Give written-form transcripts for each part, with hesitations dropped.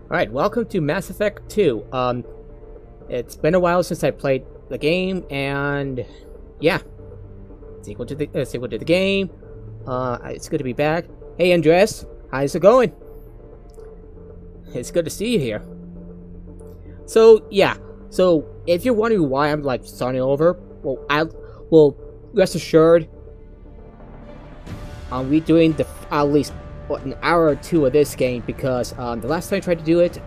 Alright, welcome to Mass Effect 2. It's been a while since I played the game, and yeah, sequel to the game. It's good to be back. Hey, Andres, how's it going? It's good to see you here. So yeah, if you're wondering why I'm like starting over, rest assured, I'm redoing at least an hour or two of this game because the last time I tried to do it,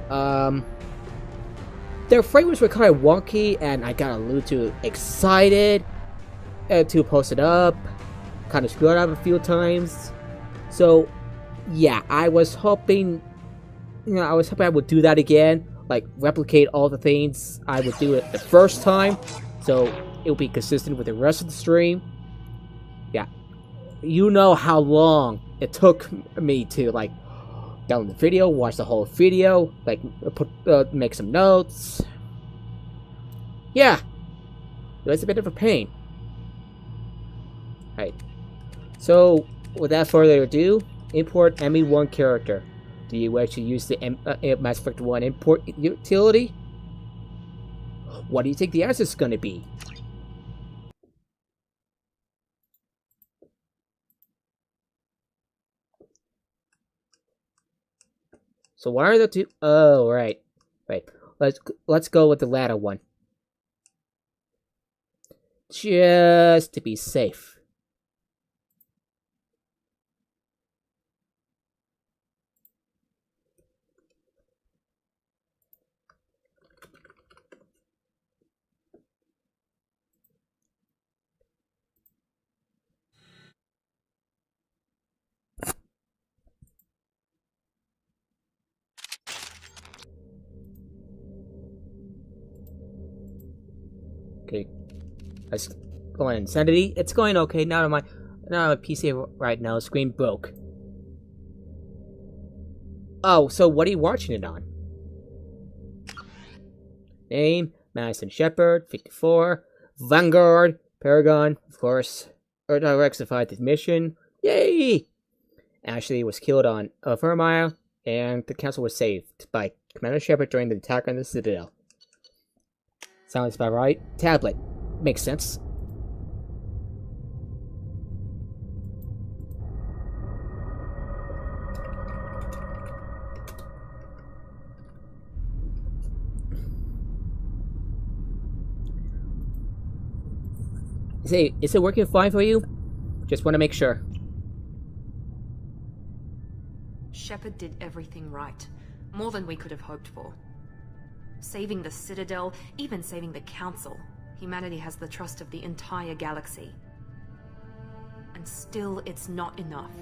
their frames were kind of wonky, and I got a little too excited to post it up. Kind of screwed up a few times. So yeah, I was hoping I would do that again, like replicate all the things I would do it the first time, so it'll be consistent with the rest of the stream. Yeah, you know how long it took me to like download the video, watch the whole video, like make some notes. Yeah, it was a bit of a pain. Right. So without further ado, import ME1 character. Do you actually use the Mass Effect 1 import utility? What do you think the answer is going to be? So what are the two? Oh, right. Let's go with the latter one, just to be safe. Okay, let's go on Insanity. It's going okay. Not on my PC right now. The screen broke. Oh, so what are you watching it on? Name: Madison, Shepard, 54. Vanguard, Paragon, of course. Rectified the mission. Yay! Ashley was killed on Vermeil, and the council was saved by Commander Shepard during the attack on the Citadel. Sounds about right. Tablet. Makes sense. Say, is it working fine for you? Just want to make sure. Shepard did everything right. More than we could have hoped for. Saving the Citadel, even saving the Council. Humanity has the trust of the entire galaxy. And still, it's not enough.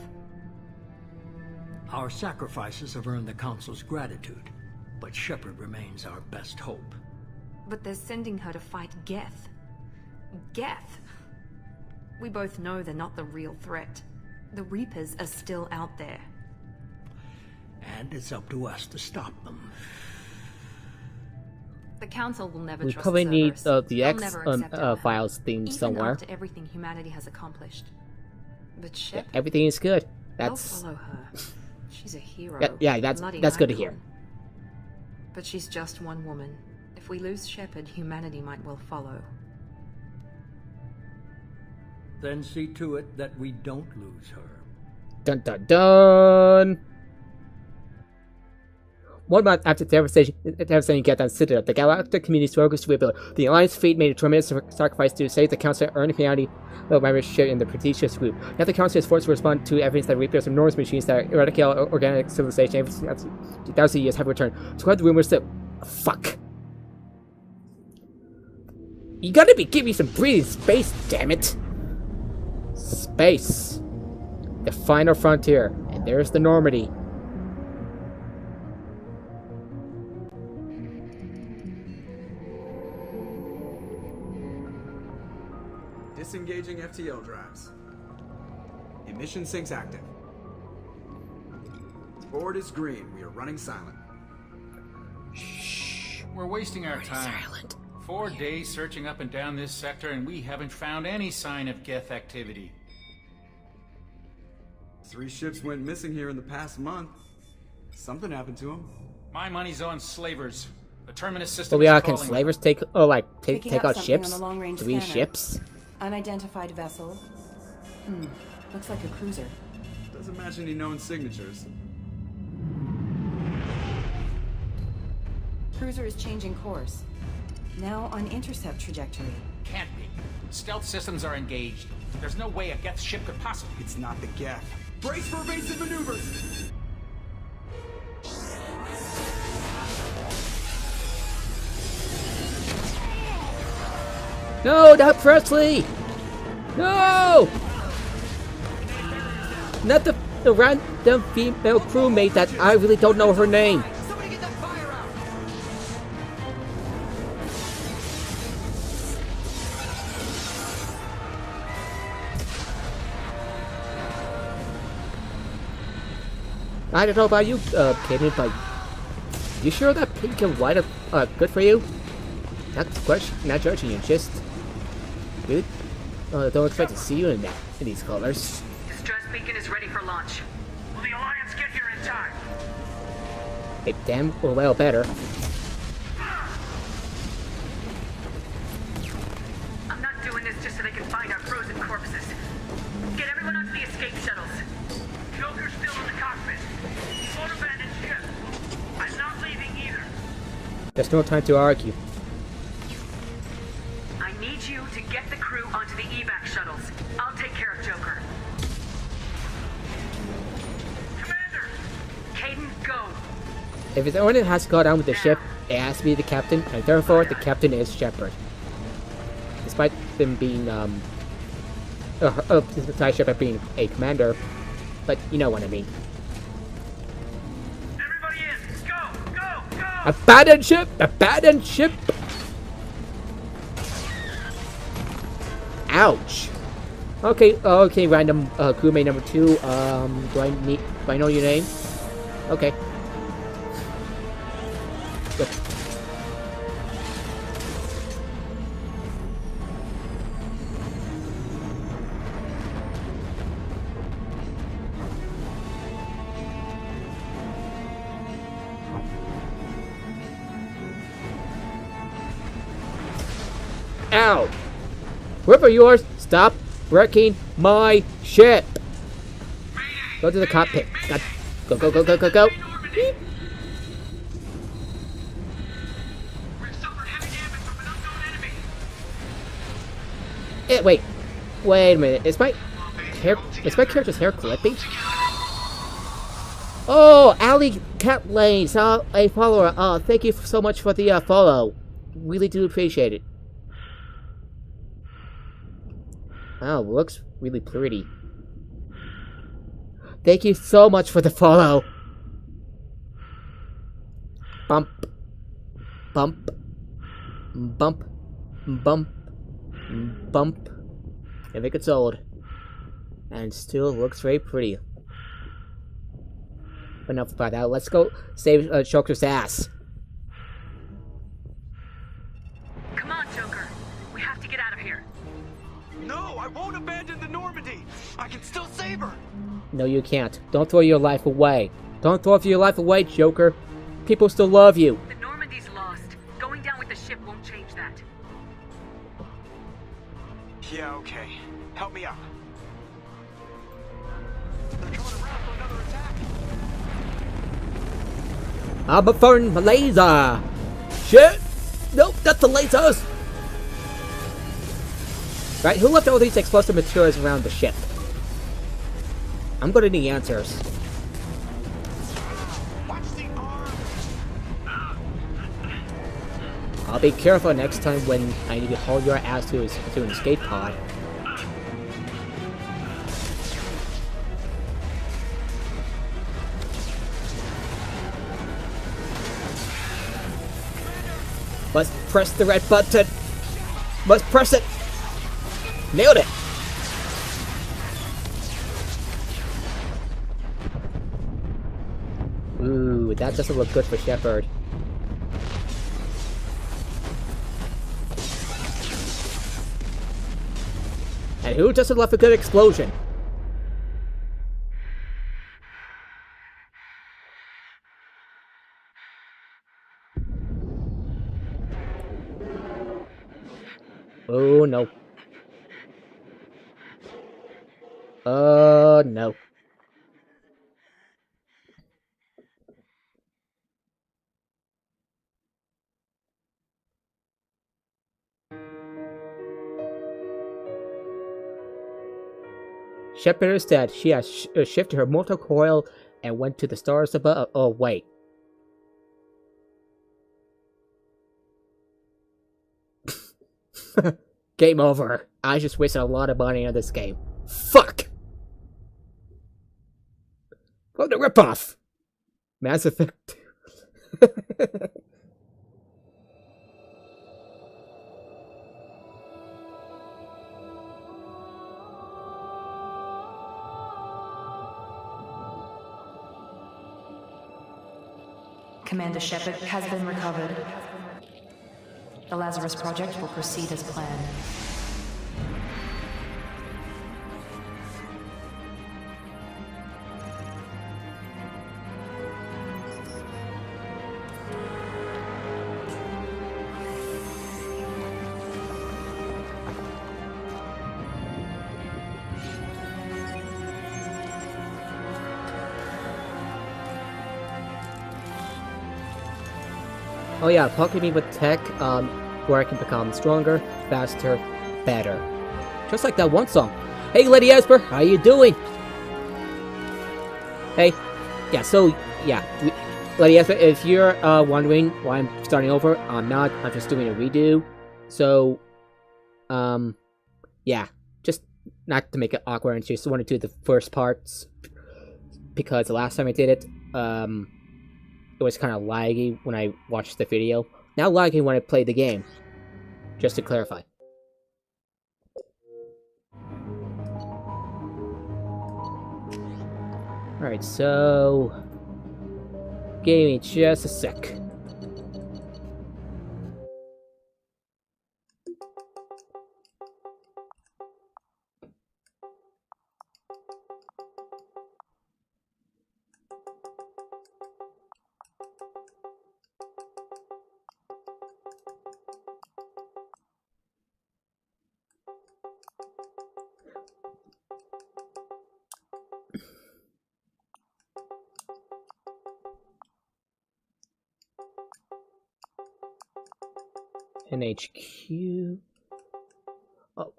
Our sacrifices have earned the Council's gratitude, but Shepard remains our best hope. But they're sending her to fight Geth. Geth! We both know they're not the real threat. The Reapers are still out there. And it's up to us to stop them. The Council will never We trust probably need Cerberus. the They'll X never accept her, files theme even somewhere. after everything humanity has accomplished. But Yeah, Shepard, everything is good. they'll That's follow her. She's a hero. yeah. That's Bloody good to icon. hear. But she's just one woman. If we lose Shepard, humanity might well follow. Then see to it that we don't lose her. Dun dun dun. 1 month after the devastation get on Citadel, the galactic community struggles to rebuild. The Alliance fleet made a tremendous sacrifice to save the Council, earning humanity membership in the prestigious group. Now the Council is forced to respond to evidence that Reapers are enormous machines that eradicate organic civilization. 2,000 years have returned. Spread the rumors that fuck. You gotta be giving me some breathing space, damn it. Space. The final frontier, and there's the Normandy. Disengaging FTL drives. Emission sinks active. Board is green. We are running silent. Shh. We're wasting our time. Silent. 4 days searching up and down this sector, and we haven't found any sign of Geth activity. 3 ships went missing here in the past month. Something happened to them. My money's on slavers. The Terminus system But we are, is can calling. slavers take Picking take up out something ships? on the long-range 3 scanner. ships? Unidentified vessel. Looks like a cruiser. Doesn't match any known signatures. Cruiser is changing course. Now on intercept trajectory. Can't be. Stealth systems are engaged. There's no way a Geth ship could possibly... It's not the Geth. Brace for evasive maneuvers! No, not Presley! No! Not the random female crewmate that I really don't know her name. Somebody get that fire out! I don't know about you, Kaden, but you sure that pink and white are good for you? Not judging you, just good. Don't expect to see you in these colors. Distress beacon is ready for launch. Will the Alliance get here in time? Hey, damn well better. I'm not doing this just so they can find our frozen corpses. Get everyone onto the escape shuttles. Joker's still in the cockpit. He won't abandon ship. I'm not leaving either. There's no time to argue. I need you to get the crew onto the evac shuttles. I'll take care of Joker. Commander! Caden, go! If it's anyone that has to go down with the ship, it has to be the captain, and therefore the captain is Shepard. Despite them being, despite Shepard being a commander, but you know what I mean. Everybody in! Go! Go! Go! Abandon ship! Abandon ship! Ouch! Okay, random crewmate number 2. Do I know your name? Okay. Good. Ow! Whoever you are, stop wrecking my ship! Go to the cockpit. Go, go, go, go, go, go! Beep. We've suffered heavy damage from an unknown enemy. Wait a minute. Is my character's hair clipping? Oh, Ali Cat Lane, saw a follower. Thank you so much for the follow. Really do appreciate it. Wow, looks really pretty. Thank you so much for the follow. Bump. Bump. Bump. Bump. Bump. If it gets old. And still looks very pretty. Enough about that. Let's go save Joker's ass. Come on, Joker. We have to get out of here. No, I won't abandon the Normandy! I can still save her! No, you can't. Don't throw your life away. Don't throw your life away, Joker. People still love you. The Normandy's lost. Going down with the ship won't change that. Yeah, okay. Help me out. They're coming around for another attack! I'm a phone laser. Shit! Nope, that's the lasers. Right, who left all these explosive materials around the ship? I'm gonna need answers. Watch the arm! I'll be careful next time when I need to haul your ass to an escape pod. Must press the red button. Must press it. Nailed it. Ooh, that doesn't look good for Shepard. And who doesn't love a good explosion? Oh no. Oh no. Shepard is dead. She has shifted her mortal coil and went to the stars above. Oh, wait. Game over. I just wasted a lot of money on this game. Fuck! What the ripoff? Mass Effect. Commander Shepard has been recovered. The Lazarus Project will proceed as planned. Oh yeah, pocket me with tech, where I can become stronger, faster, better. Just like that one song. Hey, Lady Esper, how you doing? Hey, yeah, so, yeah, Lady Esper, if you're, wondering why I'm starting over, I'm not, I'm just doing a redo. So, yeah, just not to make it awkward, I just want to do the first parts, because the last time I did it, it was kind of laggy when I watched the video. Now laggy when I play the game. Just to clarify. Alright, so... give me just a sec. NHQ. Oh,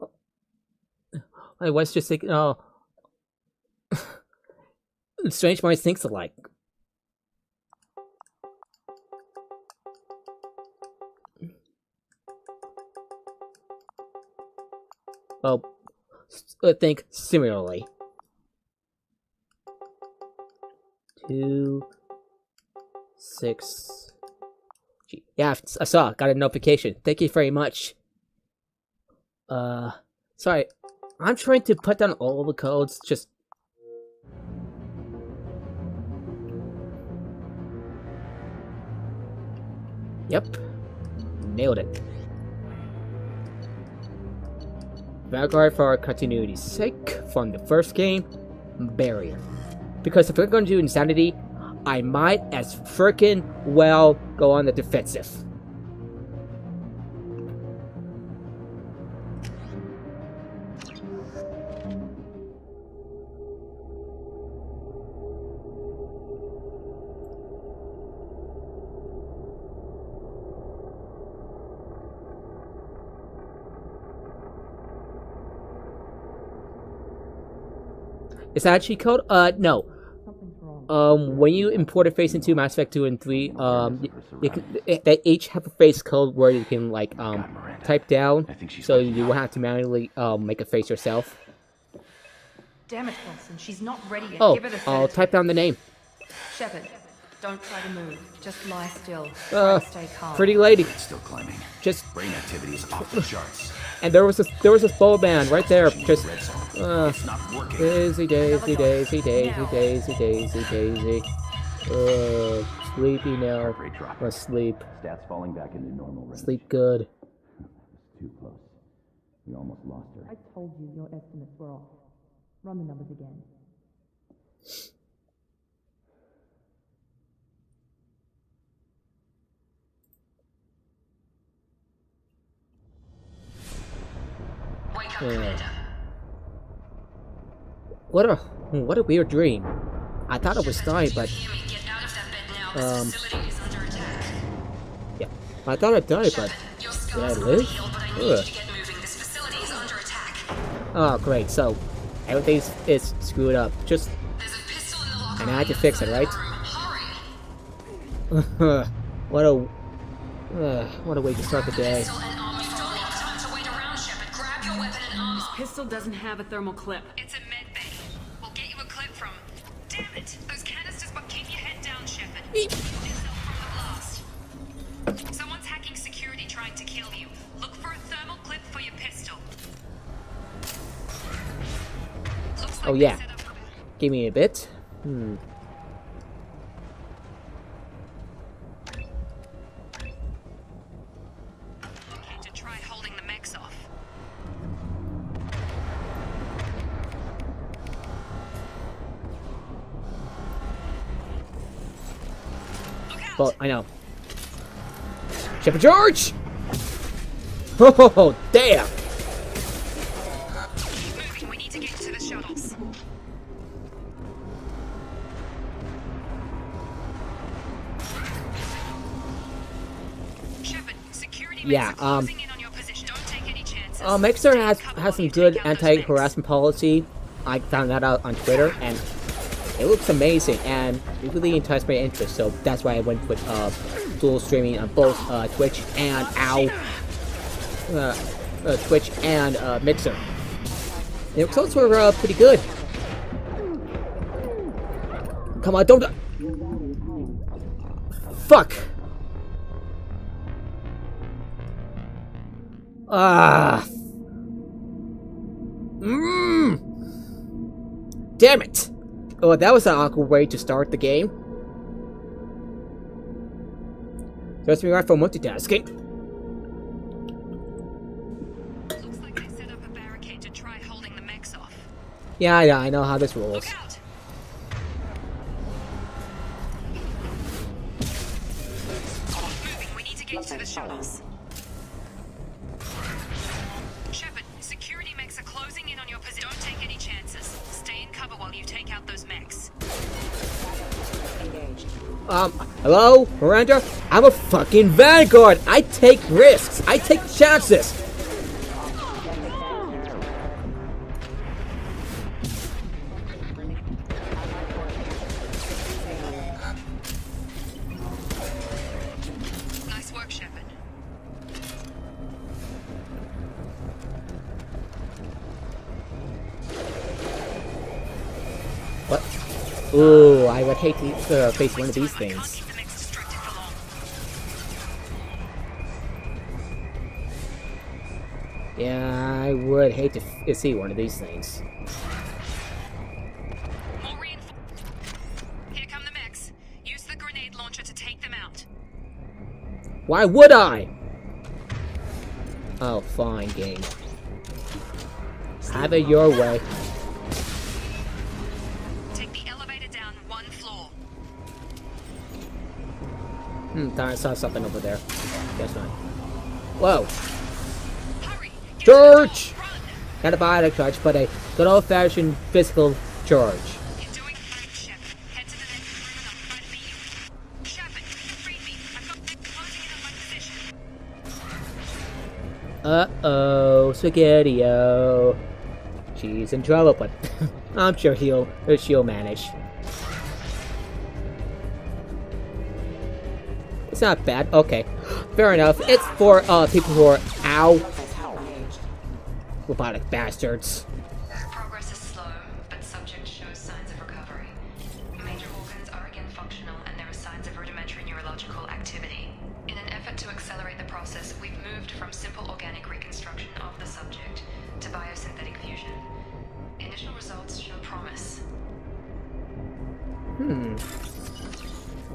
I was just thinking. Oh, strange minds thinks alike. Well, think similarly. 2, 6. Yeah, I saw. Got a notification. Thank you very much. Sorry. I'm trying to put down all the codes. Just. Yep. Nailed it. Vanguard for continuity's sake from the first game. Barrier. Because if we're going to do Insanity, I might as frickin' well go on the defensive. Is that a cheat code? No. When you import a face into Mass Effect 2 and 3, they each have a face code where you can, like, type down, so you won't have to manually, make a face yourself. Damn it, Wilson, she's not ready yet. Oh, Give her the I'll sedative. type down the name. Shepard, don't try to move. Just lie still. Try to stay calm. Pretty lady. It's still climbing. Just, Brain activity is off the charts. and there was this bow band right there. Just, It's not working. daisy, daisy, daisy, daisy, daisy, daisy, daisy. Sleepy now. Heart rate dropping. Let's sleep. Stats falling back into normal range. Sleep good. Too close. We almost lost her. I told you your estimates were off. Run the numbers again. What a weird dream. I thought I was dying, but yeah, I thought I died, but did I live? Ugh. Oh, great. So everything is screwed up. Just and I had to fix it, right? What a way to start the day. This pistol doesn't have a thermal clip. It's a med bay. We'll get you a clip from. Damn it! Those canisters will keep your head down, Shepard. Keep yourself from the blast. Someone's hacking security trying to kill you. Look for a thermal clip for your pistol. Looks like Oh yeah. Give me a bit. to try holding the mechs off. Well, I know. Shepard George! Oh, damn! Keep moving, we need to get to the shuttles. Shepard, security Yeah, closing in on your position. Don't take any chances. Mixer Stay has covered while some you good take out those anti-harassment policy. I found that out on Twitter, and it looks amazing, and it really enticed my interest, so that's why I went with dual streaming on both Twitch and Twitch and Mixer. The results were pretty good. Come on, don't. Fuck. Damn it. Oh, that was an awkward way to start the game. Just me right for multitasking. Looks like they set up a barricade to try holding the mechs off. Yeah, I know how this rolls. Look out! Moving, we need to get to the shuttles. Shepard, security mechs are closing in on your position. Don't take any chances. Stay in cover while you take out those mechs. Hello? Miranda? I'm a fucking Vanguard! I take risks! I take chances! Nice work, Shepard. What? Ooh, I would hate to face one of these things. Keep the mechs distracted for long. Yeah, I would hate to see one of these things. More reinforcements. Here come the mechs. Use the grenade launcher to take them out. Why would I? Oh, fine, game. Have it your way. Take the elevator down one floor. Thought I saw something over there. Guess not. Whoa. Hurry! Get Charge! to the door. Run! Not a biotic charge, but a good old-fashioned physical charge. You're doing great, Shepard. Head to the next room and I'll try to beat you. Shepard, read me. I've got them closing in on my position. Uh-oh, Spaghetti-O. She's in trouble, but I'm sure she'll manage. It's not bad. Okay, fair enough. It's for people who are robotic bastards. Progress is slow, but subject shows signs of recovery. Major organs are again functional, and there are signs of rudimentary neurological activity. In an effort to accelerate the process, we've moved from simple organic reconstruction of the subject to biosynthetic fusion. Initial results show promise.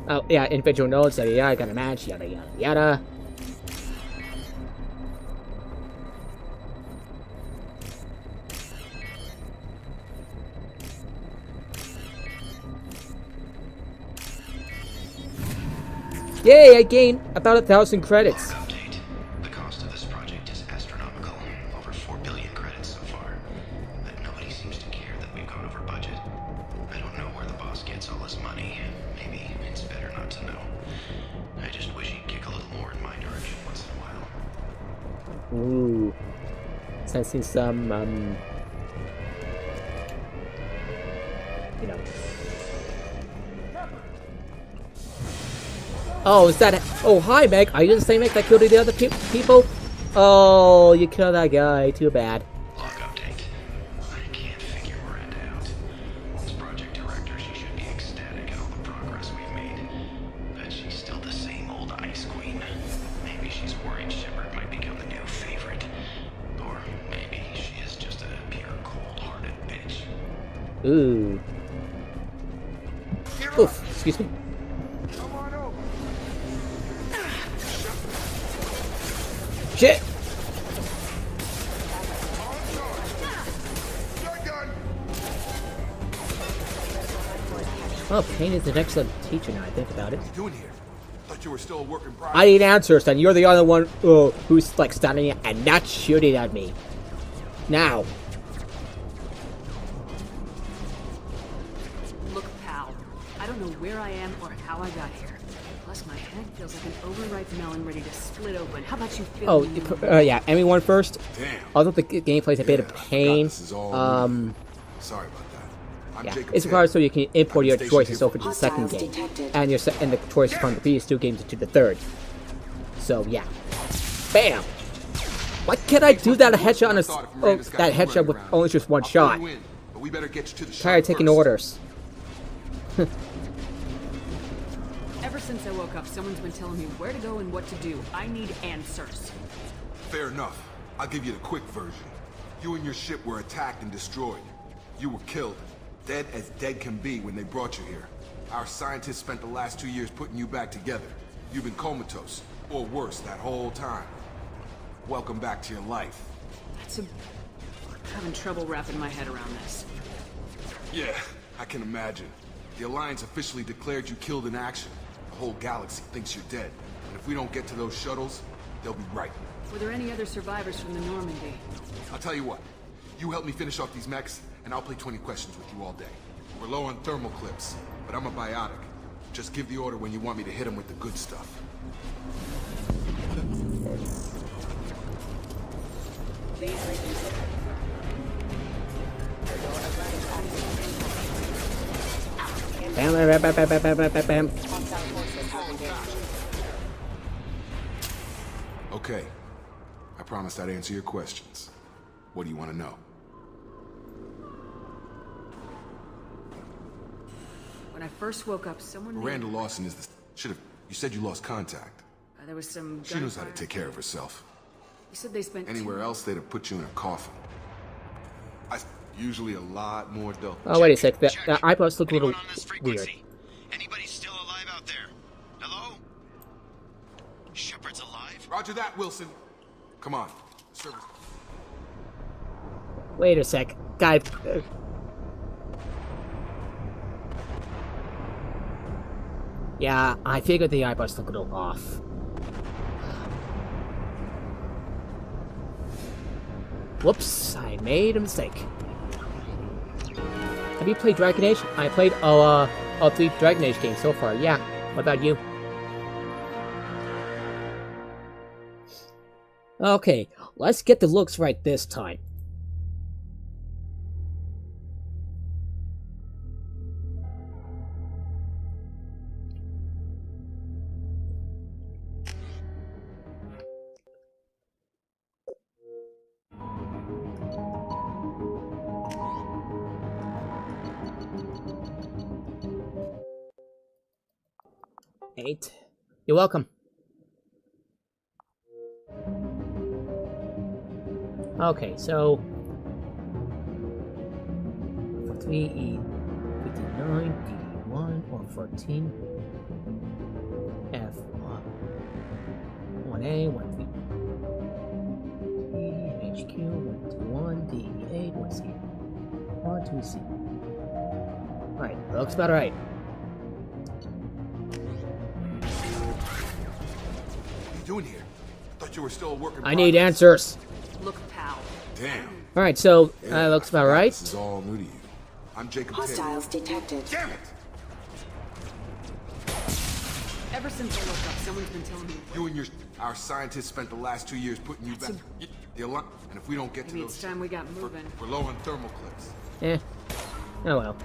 Oh, yeah, individual nodes, yada yada, gotta match, yada yada yada. Yay, I gained about 1,000 credits. Update. The cost of this project is astronomical. Over 4 billion credits so Ooh. Sensing some, you know. Oh, is that... Oh, hi, Meg. Are you the same Meg that killed the other people? Oh, you killed that guy. Too bad. Log update. I can't figure Miranda out. As project director, she should be ecstatic at all the progress we've made. But she's still the same old ice queen. Maybe she's worried Shepard might become the new favorite. Or maybe she is just a pure cold-hearted bitch. Ooh. Oof, excuse me. Shit! Oh, pain is an excellent teacher now I think about it. What are you doing here? Thought you were still a work in progress. I need answers, and you're the other one who's like standing here and not shooting at me. Now. Look, pal. I don't know where I am or how I got here. Plus, my head feels like an overripe melon ready to split open. How about you fill me in? Yeah, everyone first. Damn. Although the gameplay's a bit of pain, sorry about that. I'm yeah, Jacob it's required so you can import your stationed choices here over to the second game, and the choices from the previous two games to the third. So yeah, bam! Why can't I do that headshot on that headshot with only just one shot? But we better get you to the Tired of taking orders. Ever since I woke up, someone's been telling me where to go and what to do. I need answers. Fair enough. I'll give you the quick version. You and your ship were attacked and destroyed. You were killed. Dead as dead can be when they brought you here. Our scientists spent the last 2 years putting you back together. You've been comatose, or worse, that whole time. Welcome back to your life. I'm having trouble wrapping my head around this. Yeah, I can imagine. The Alliance officially declared you killed in action. The whole galaxy thinks you're dead. And if we don't get to those shuttles, they'll be right. Were there any other survivors from the Normandy? I'll tell you what. You help me finish off these mechs, and I'll play 20 questions with you all day. We're low on thermal clips, but I'm a biotic. Just give the order when you want me to hit them with the good stuff. Bam, bam, bam, bam, bam, bam, bam, bam. Okay. I promised I'd answer your questions. What do you want to know? When I first woke up, someone Miranda Lawson is the... Should've... You said you lost contact. there was some She knows how to gunfire. take care of herself. You said they spent Anywhere else, they'd have put you in a coffin. Usually a lot more dope. Oh, wait a sec. The eyeballs look a little Anyone on this weird. frequency? Anybody still alive out there? Hello? Shepard's alive? Roger that, Wilson. Come on. Service. Wait a sec. Guy... Yeah, I figured the eyeballs look a little off. Whoops, I made a mistake. Have you played Dragon Age? I played all 3 Dragon Age games so far, yeah. What about you? Okay, let's get the looks right this time. Eight. You're welcome. Okay, so 3E 59, D1 or 14, F 1A 1B, HQ 121, D8 1C, R2C. Alright, looks about right. Doing here? Thought you were still working. I need answers. Look, pal. Damn. All right, so looks about right. This is all new to you. I'm Jacob. Hostiles detected. Damn it! Ever since I woke up, someone's been telling me. You and our scientists spent the last 2 years putting you back. And if we don't get to Maybe those, it's time we got moving. we're low on thermal clips. Eh. Oh well.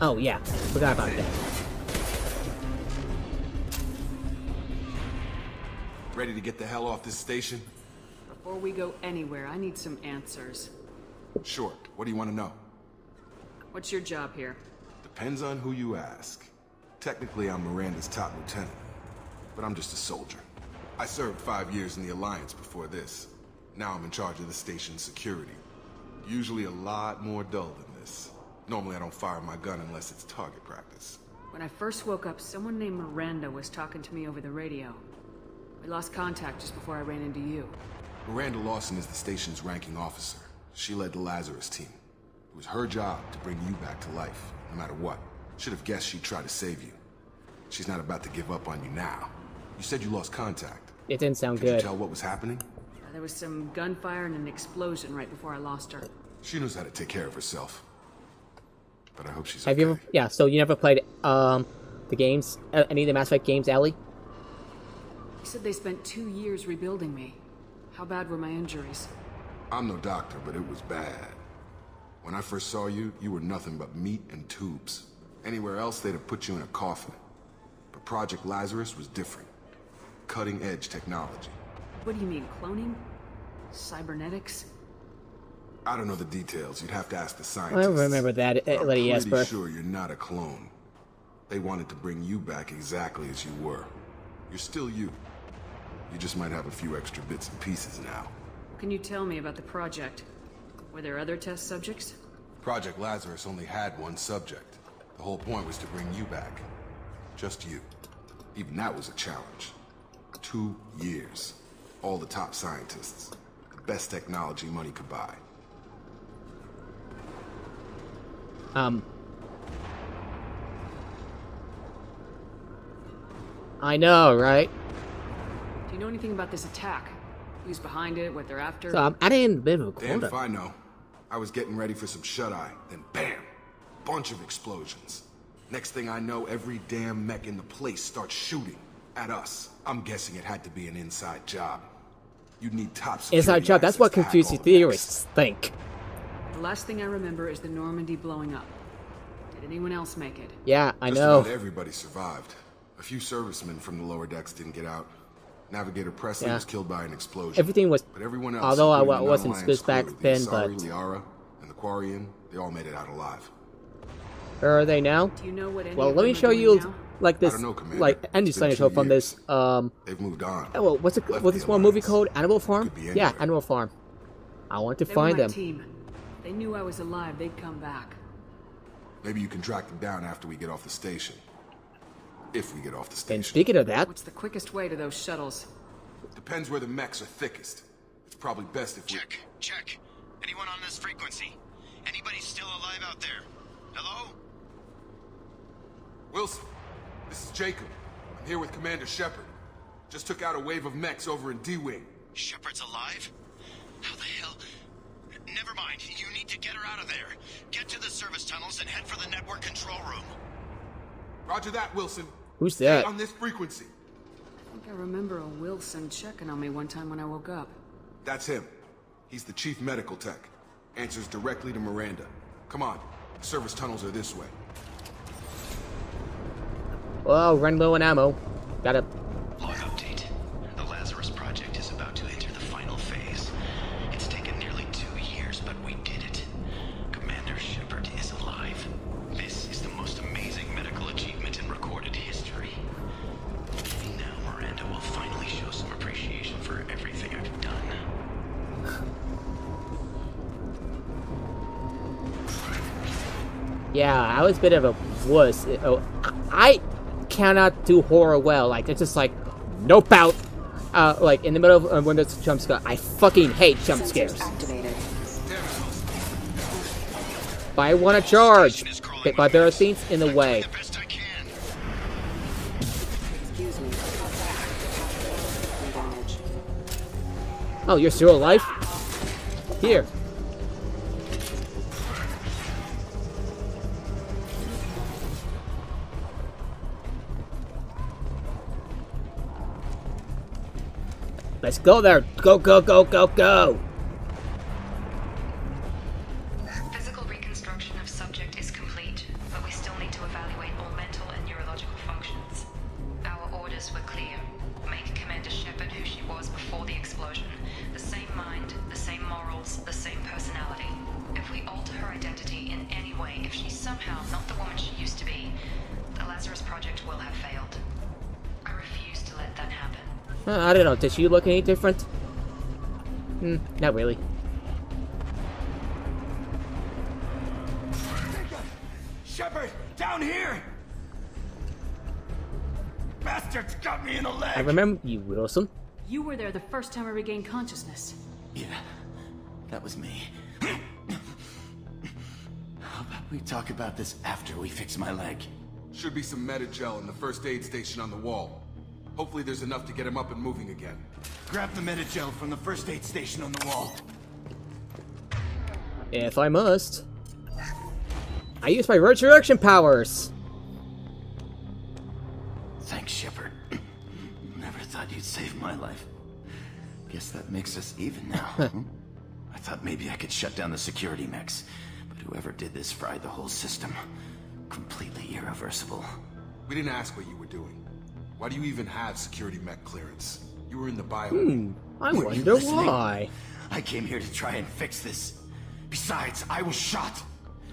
Oh yeah, forgot about that. Ready to get the hell off this station? Before we go anywhere, I need some answers. Sure. What do you want to know? What's your job here? Depends on who you ask. Technically, I'm Miranda's top lieutenant, but I'm just a soldier. I served 5 years in the Alliance before this. Now I'm in charge of the station's security. Usually a lot more dull than this. Normally I don't fire my gun unless it's target practice. When I first woke up, someone named Miranda was talking to me over the radio. We lost contact just before I ran into you. Miranda Lawson is the station's ranking officer. She led the Lazarus team. It was her job to bring you back to life, no matter what. Should have guessed she'd try to save you. She's not about to give up on you now. You said you lost contact. It didn't sound Could you good. tell what was happening? There was some gunfire and an explosion right before I lost her. She knows how to take care of herself. But I hope she's Have okay. you ever? Yeah. So you never played the games? Any of the Mass Effect games, Ellie? You said they spent 2 years rebuilding me. How bad were my injuries? I'm no doctor, but it was bad. When I first saw you, you were nothing but meat and tubes. Anywhere else, they'd have put you in a coffin. But Project Lazarus was different. Cutting-edge technology. What do you mean, cloning? Cybernetics? I don't know the details. You'd have to ask the scientists. I remember that, But Lady I'm Esper. pretty sure you're not a clone. They wanted to bring you back exactly as you were. You're still you. You just might have a few extra bits and pieces now. What can you tell me about the project? Were there other test subjects? Project Lazarus only had one subject. The whole point was to bring you back. Just you. Even that was a challenge. 2 years. All the top scientists. The best technology money could buy. I know, right? Do you know anything about this attack? Who's behind it, what they're after? So I'm adding a bit of a Damn quota. if I know. I was getting ready for some shut-eye, then bam! Bunch of explosions. Next thing I know, every damn mech in the place starts shooting at us. I'm guessing it had to be an inside job. You'd need top security. Inside job. That's access what to hack conspiracy all the mechs. theorists think. The last thing I remember is the Normandy blowing up. Did anyone else make it? Yeah, I Just know. about everybody survived. A few servicemen from the lower decks didn't get out. Navigator Presley Yeah. was killed by an explosion. Everything was. But everyone else, Although I including the wasn't non-Alliance Swiss back crew, the then, Asari, but Liara, and the Quarian, they all made it out alive. where are they now? Do you know what any Well, of let me them are show doing you now? like this, I don't know, Commander. like Andy It's been Snyder show 2 from years. this. They've moved on. Oh, well, what's it? Left What's the this one movie Alliance. called? Animal Farm? Could be Yeah, anywhere. Animal Farm. I want to They find were my them. team. If they knew I was alive, they'd come back. Maybe you can track them down after we get off the station. If we get off the And station. speaking of that, What's the quickest way to those shuttles? Depends where the mechs are thickest. It's probably best if we... Check. Anyone on this frequency? Anybody still alive out there? Hello? Wilson, this is Jacob. I'm here with Commander Shepard. Just took out a wave of mechs over in D-Wing. Shepard's alive? How the hell? Never mind. You need to get her out of there. Get to the service tunnels and head for the network control room. Roger that, Wilson. who's Stay that? on this frequency. I think I remember a Wilson checking on me one time when I woke up. That's him. He's the chief medical tech. Answers directly to Miranda. Come on. The service tunnels are this way. Well, run low on ammo. Gotta. Log update. The Lazarus project is about to enter the final phase. It's taken nearly 2 years, but we did it. Commander Shepard is alive. This is the most amazing medical achievement in recorded history. Maybe now Miranda will finally show some appreciation for everything I've done. Yeah, I was a bit of a wuss. I cannot do horror well. Like, it's just like, nope out. Like, in the middle of when there's a jump scare. I fucking hate jump scares. Activated. But I want to charge. Is crawling but there are things in the way. Excuse me. Damage. Oh, you're still alive? Here. Let's go there. Go, go, go, go, go. Physical reconstruction of subject is complete, but we still need to evaluate all mental and neurological functions. Our orders were clear. Make Commander Shepard who she was before the explosion. The same mind, the same morals, the same personality. If we alter her identity in any way, if she's somehow not the woman she used to be, the Lazarus Project will have failed. I refuse to let that happen. I don't know. Does she look any different? Not really. Shepard, down here! Bastards got me in the leg! I remember you, Wilson. You were there the first time I regained consciousness. Yeah, that was me. How about we talk about this after we fix my leg? Should be some Medi-gel in the first aid station on the wall. Hopefully there's enough to get him up and moving again. Grab the Medi-gel from the first aid station on the wall. If I must. I use my resurrection powers. Thanks, Shepard. Never thought you'd save my life. Guess that makes us even now. I thought maybe I could shut down the security mechs, but whoever did this fried the whole system. Completely irreversible. We didn't ask what you were doing. Why do you even have security mech clearance? You were in the bio. I wonder why. I came here to try and fix this. Besides, I was shot.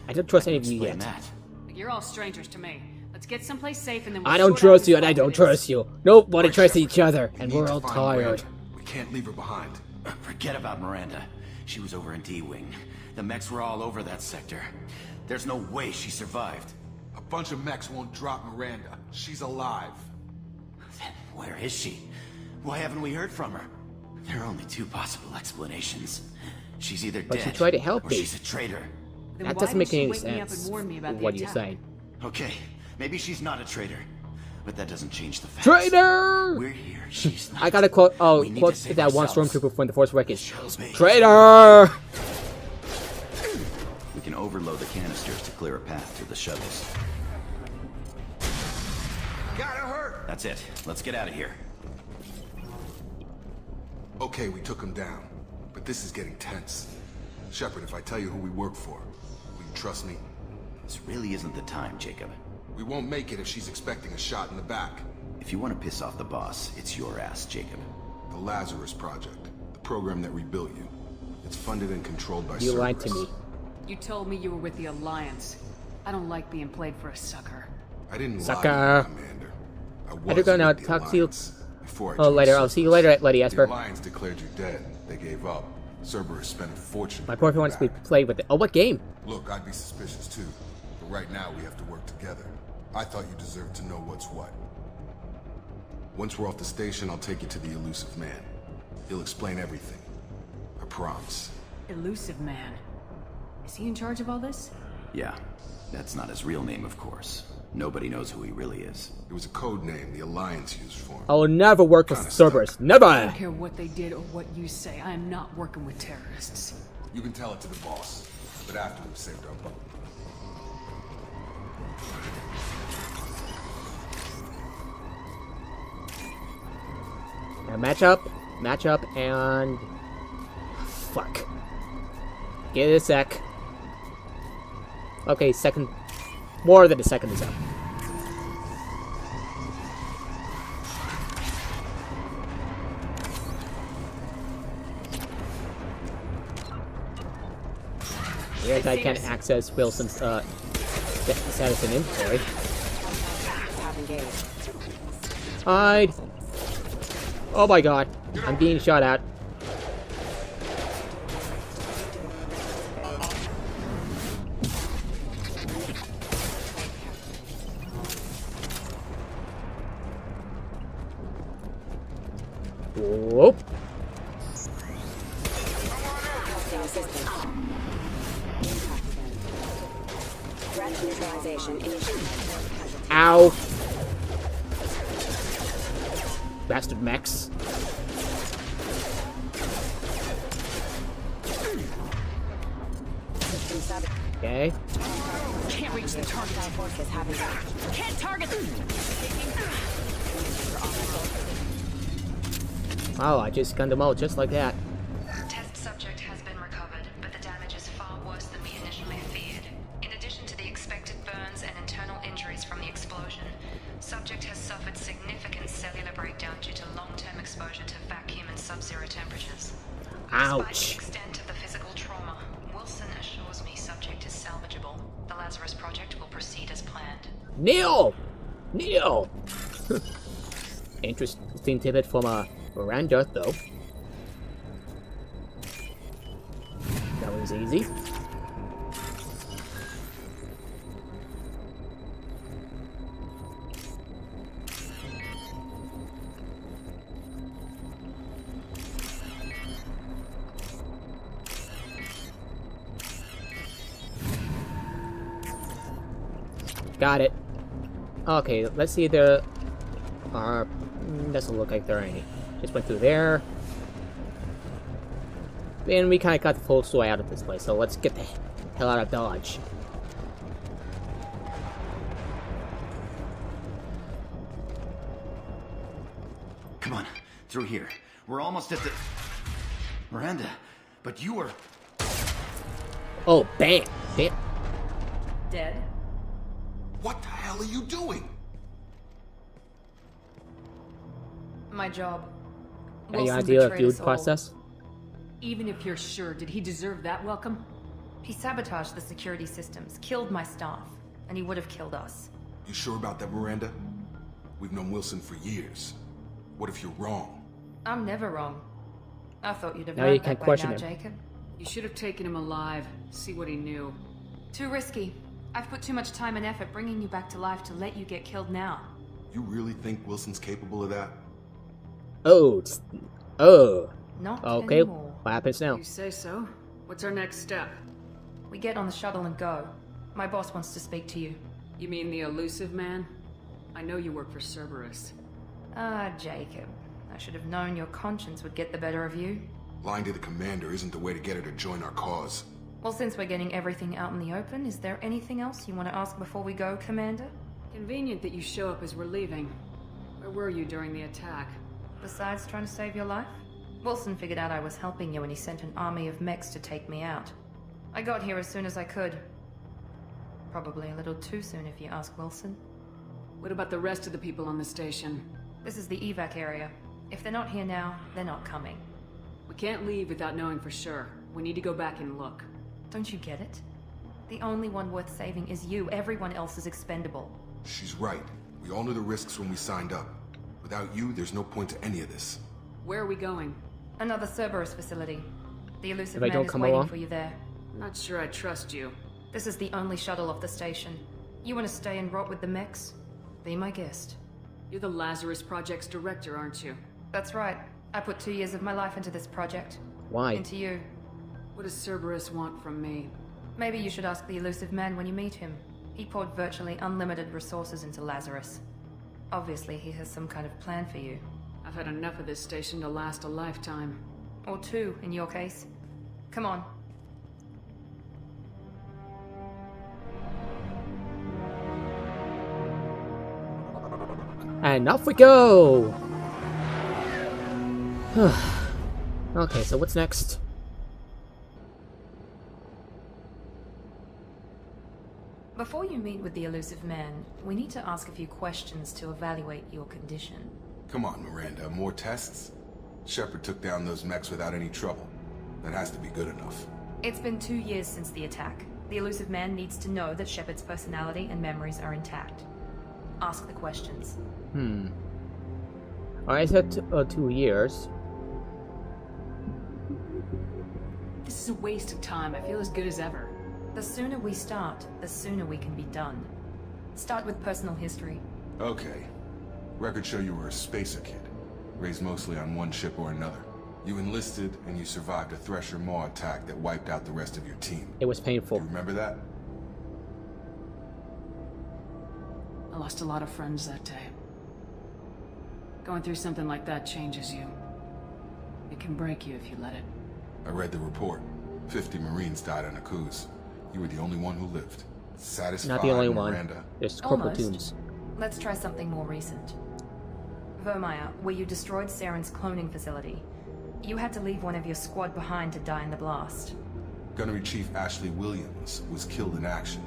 I don't trust any of you Explain yet. that. You're all strangers to me. Let's get someplace safe and then I don't trust you and I don't trust you. Nobody trusts each other, and we're all tired. Miranda. We can't leave her behind. Forget about Miranda. She was over in D-Wing. The mechs were all over that sector. There's no way she survived. A bunch of mechs won't drop Miranda. She's alive. Then where is she? Why haven't we heard from her? There are only two possible explanations. She's either But dead she tried to help or me. she's a traitor. That doesn't make any sense. What you're saying. Okay, maybe she's not a traitor, but that doesn't change the facts. Traitor! We're here. She's not. I gotta quote. Oh, We need quote to save that one ourselves. stormtrooper from the Force Awakens. Show's bait. Traitor! We can overload the canisters to clear a path to the shuttles. Gotta hurt! That's it. Let's get out of here. Okay, we took him down. But this is getting tense. Shepard, if I tell you who we work for, will you trust me? This really isn't the time, Jacob. We won't make it if she's expecting a shot in the back. If you want to piss off the boss, it's your ass, Jacob. The Lazarus Project. The program that rebuilt you. It's funded and controlled by You lied to Cerberus. me. You told me you were with the Alliance. I don't like being played for a sucker. I didn't lie Sucker. to you, Commander. I was Better go now. with the Talk to you. Alliance before I Oh, joined later. I'll see you later, Lady The Esper. Alliance declared you dead. They gave up. Cerberus spent a fortune. My to bring boyfriend you wants me back. to play with it. Oh, what game? Look, I'd be suspicious too. But right now we have to work together. I thought you deserved to know what's what. Once we're off the station, I'll take you to the elusive man. He'll explain everything. I promise. Elusive man. Is he in charge of all this? Yeah, that's not his real name, of course. Nobody knows who he really is. It was a code name the Alliance used for him. I will never work with Kinda Cerberus. stuck. I Never! don't care what they did or what you say. I am not working with terrorists. You can tell it to the boss, but after we've saved our boat. Now match up, and... Fuck. Give it a sec. Okay, second... More than a second is up. Yes, I can't access Wilson's, status in inventory. Hide! Oh my god, I'm being shot at. Whoop. Threat neutralization initiated. Ow! Bastard mechs. Okay. Can't reach the target. Can't target them. Oh, I just gunned them all just like that. Test subject has been recovered, but the damage is far worse than we initially feared. In addition to the expected burns and internal injuries from the explosion, subject has suffered significant cellular breakdown due to long-term exposure to vacuum and sub-zero temperatures. Ouch. Despite the extent of the physical trauma, Wilson assures me subject is salvageable. The Lazarus project will proceed as planned. Neil! Neil! Interesting tidbit from Miranda, though. That was easy. Got it. Okay, let's see if there are... doesn't look like there are any. Just went through there. And we kind of got the full story out of this place, so let's get the hell out of Dodge. Come on, through here. We're almost at the... Miranda, but you were... Oh, bam! Bam. Dead? What the hell are you doing? My job. Any Wilson idea of betrayed us build all. process? Even if you're sure, did he deserve that welcome? He sabotaged the security systems, killed my staff, and he would have killed us. You sure about that, Miranda? We've known Wilson for years. What if you're wrong? I'm never wrong. I thought you'd have Now learned you can't that by question now, him. Jacob. You should have taken him alive, see what he knew. Too risky. I've put too much time and effort bringing you back to life to let you get killed now. You really think Wilson's capable of that? Oh, oh. Not Okay, anymore. what happens now? You say so? What's our next step? We get on the shuttle and go. My boss wants to speak to you. You mean the elusive man? I know you work for Cerberus. Ah, Jacob. I should have known your conscience would get the better of you. Lying to the commander isn't the way to get her to join our cause. Well, since we're getting everything out in the open, is there anything else you want to ask before we go, Commander? Convenient that you show up as we're leaving. Where were you during the attack? Besides trying to save your life? Wilson figured out I was helping you and he sent an army of mechs to take me out. I got here as soon as I could. Probably a little too soon if you ask Wilson. What about the rest of the people on the station? This is the evac area. If they're not here now, they're not coming. We can't leave without knowing for sure. We need to go back and look. Don't you get it? The only one worth saving is you. Everyone else is expendable. She's right. We all knew the risks when we signed up. Without you, there's no point to any of this. Where are we going? Another Cerberus facility. The elusive If I man don't is come waiting along? for you there. I'm not sure I trust you. This is the only shuttle off the station. You want to stay and rot with the mechs? Be my guest. You're the Lazarus Project's director, aren't you? That's right. I put 2 years of my life into this project. Why? Into you. What does Cerberus want from me? Maybe you should ask the elusive man when you meet him. He poured virtually unlimited resources into Lazarus. Obviously, he has some kind of plan for you. I've had enough of this station to last a lifetime. Or 2, in your case. Come on. And off we go! Okay, so what's next? Before you meet with the elusive man, we need to ask a few questions to evaluate your condition. Come on, Miranda, more tests? Shepard took down those mechs without any trouble. That has to be good enough. It's been 2 years since the attack. The elusive man needs to know that Shepard's personality and memories are intact. Ask the questions. Alright, so 2 years. This is a waste of time. I feel as good as ever. The sooner we start, the sooner we can be done. Start with personal history. Okay. Records show you were a spacer kid. Raised mostly on one ship or another. You enlisted, and you survived a Thresher Maw attack that wiped out the rest of your team. It was painful. You remember that? I lost a lot of friends that day. Going through something like that changes you. It can break you if you let it. I read the report. 50 Marines died on a cruise. You were the only one who lived. Satisfied, Not the only Miranda? one. There's Corporal Almost. Toombs. Let's try something more recent. Vermeer, where you destroyed Saren's cloning facility. You had to leave one of your squad behind to die in the blast. Gunnery Chief Ashley Williams was killed in action.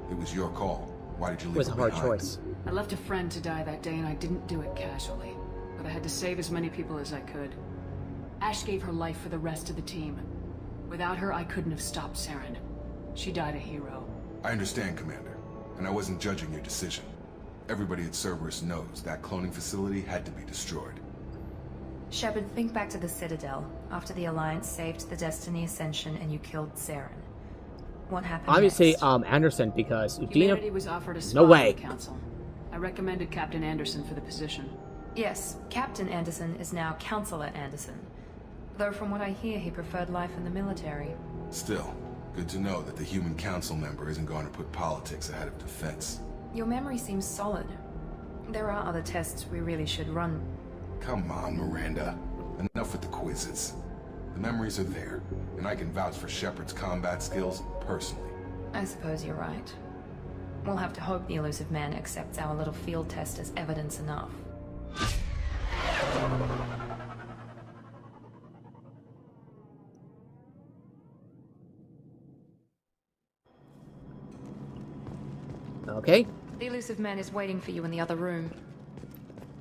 It was your call. Why did you leave It was a her hard behind? choice. I left a friend to die that day and I didn't do it casually. But I had to save as many people as I could. Ash gave her life for the rest of the team. Without her, I couldn't have stopped Saren. She died a hero. I understand, Commander. And I wasn't judging your decision. Everybody at Cerberus knows that cloning facility had to be destroyed. Shepard, think back to the Citadel, after the Alliance saved the Destiny Ascension and you killed Saren. What happened Obviously, next? Anderson, because Humanity Udina... was offered a spot No way. on the council. I recommended Captain Anderson for the position. Yes, Captain Anderson is now Counselor Anderson. Though from what I hear, he preferred life in the military. Still, good to know that the human council member isn't going to put politics ahead of defense. Your memory seems solid. There are other tests we really should run. Come on, Miranda. Enough with the quizzes. The memories are there, and I can vouch for Shepard's combat skills personally. I suppose you're right. We'll have to hope the Elusive Man accepts our little field test as evidence enough. Okay. The Elusive Man is waiting for you in the other room.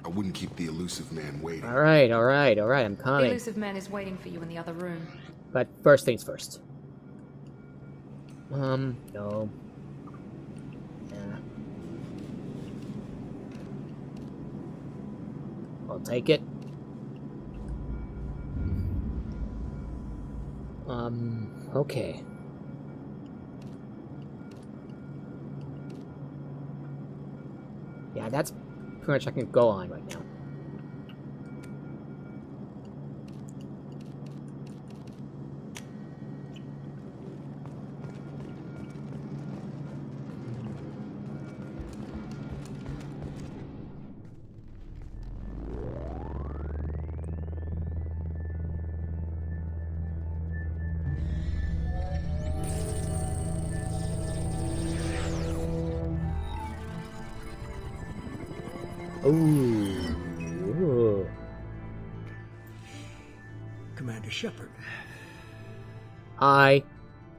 I wouldn't keep the elusive man waiting. Alright, I'm The coming. Elusive Man is waiting for you in the other room. But first things first. No. Yeah. I'll take it. Okay. Yeah, that's pretty much I can go on right now. Ooh. Commander Shepard. Hi.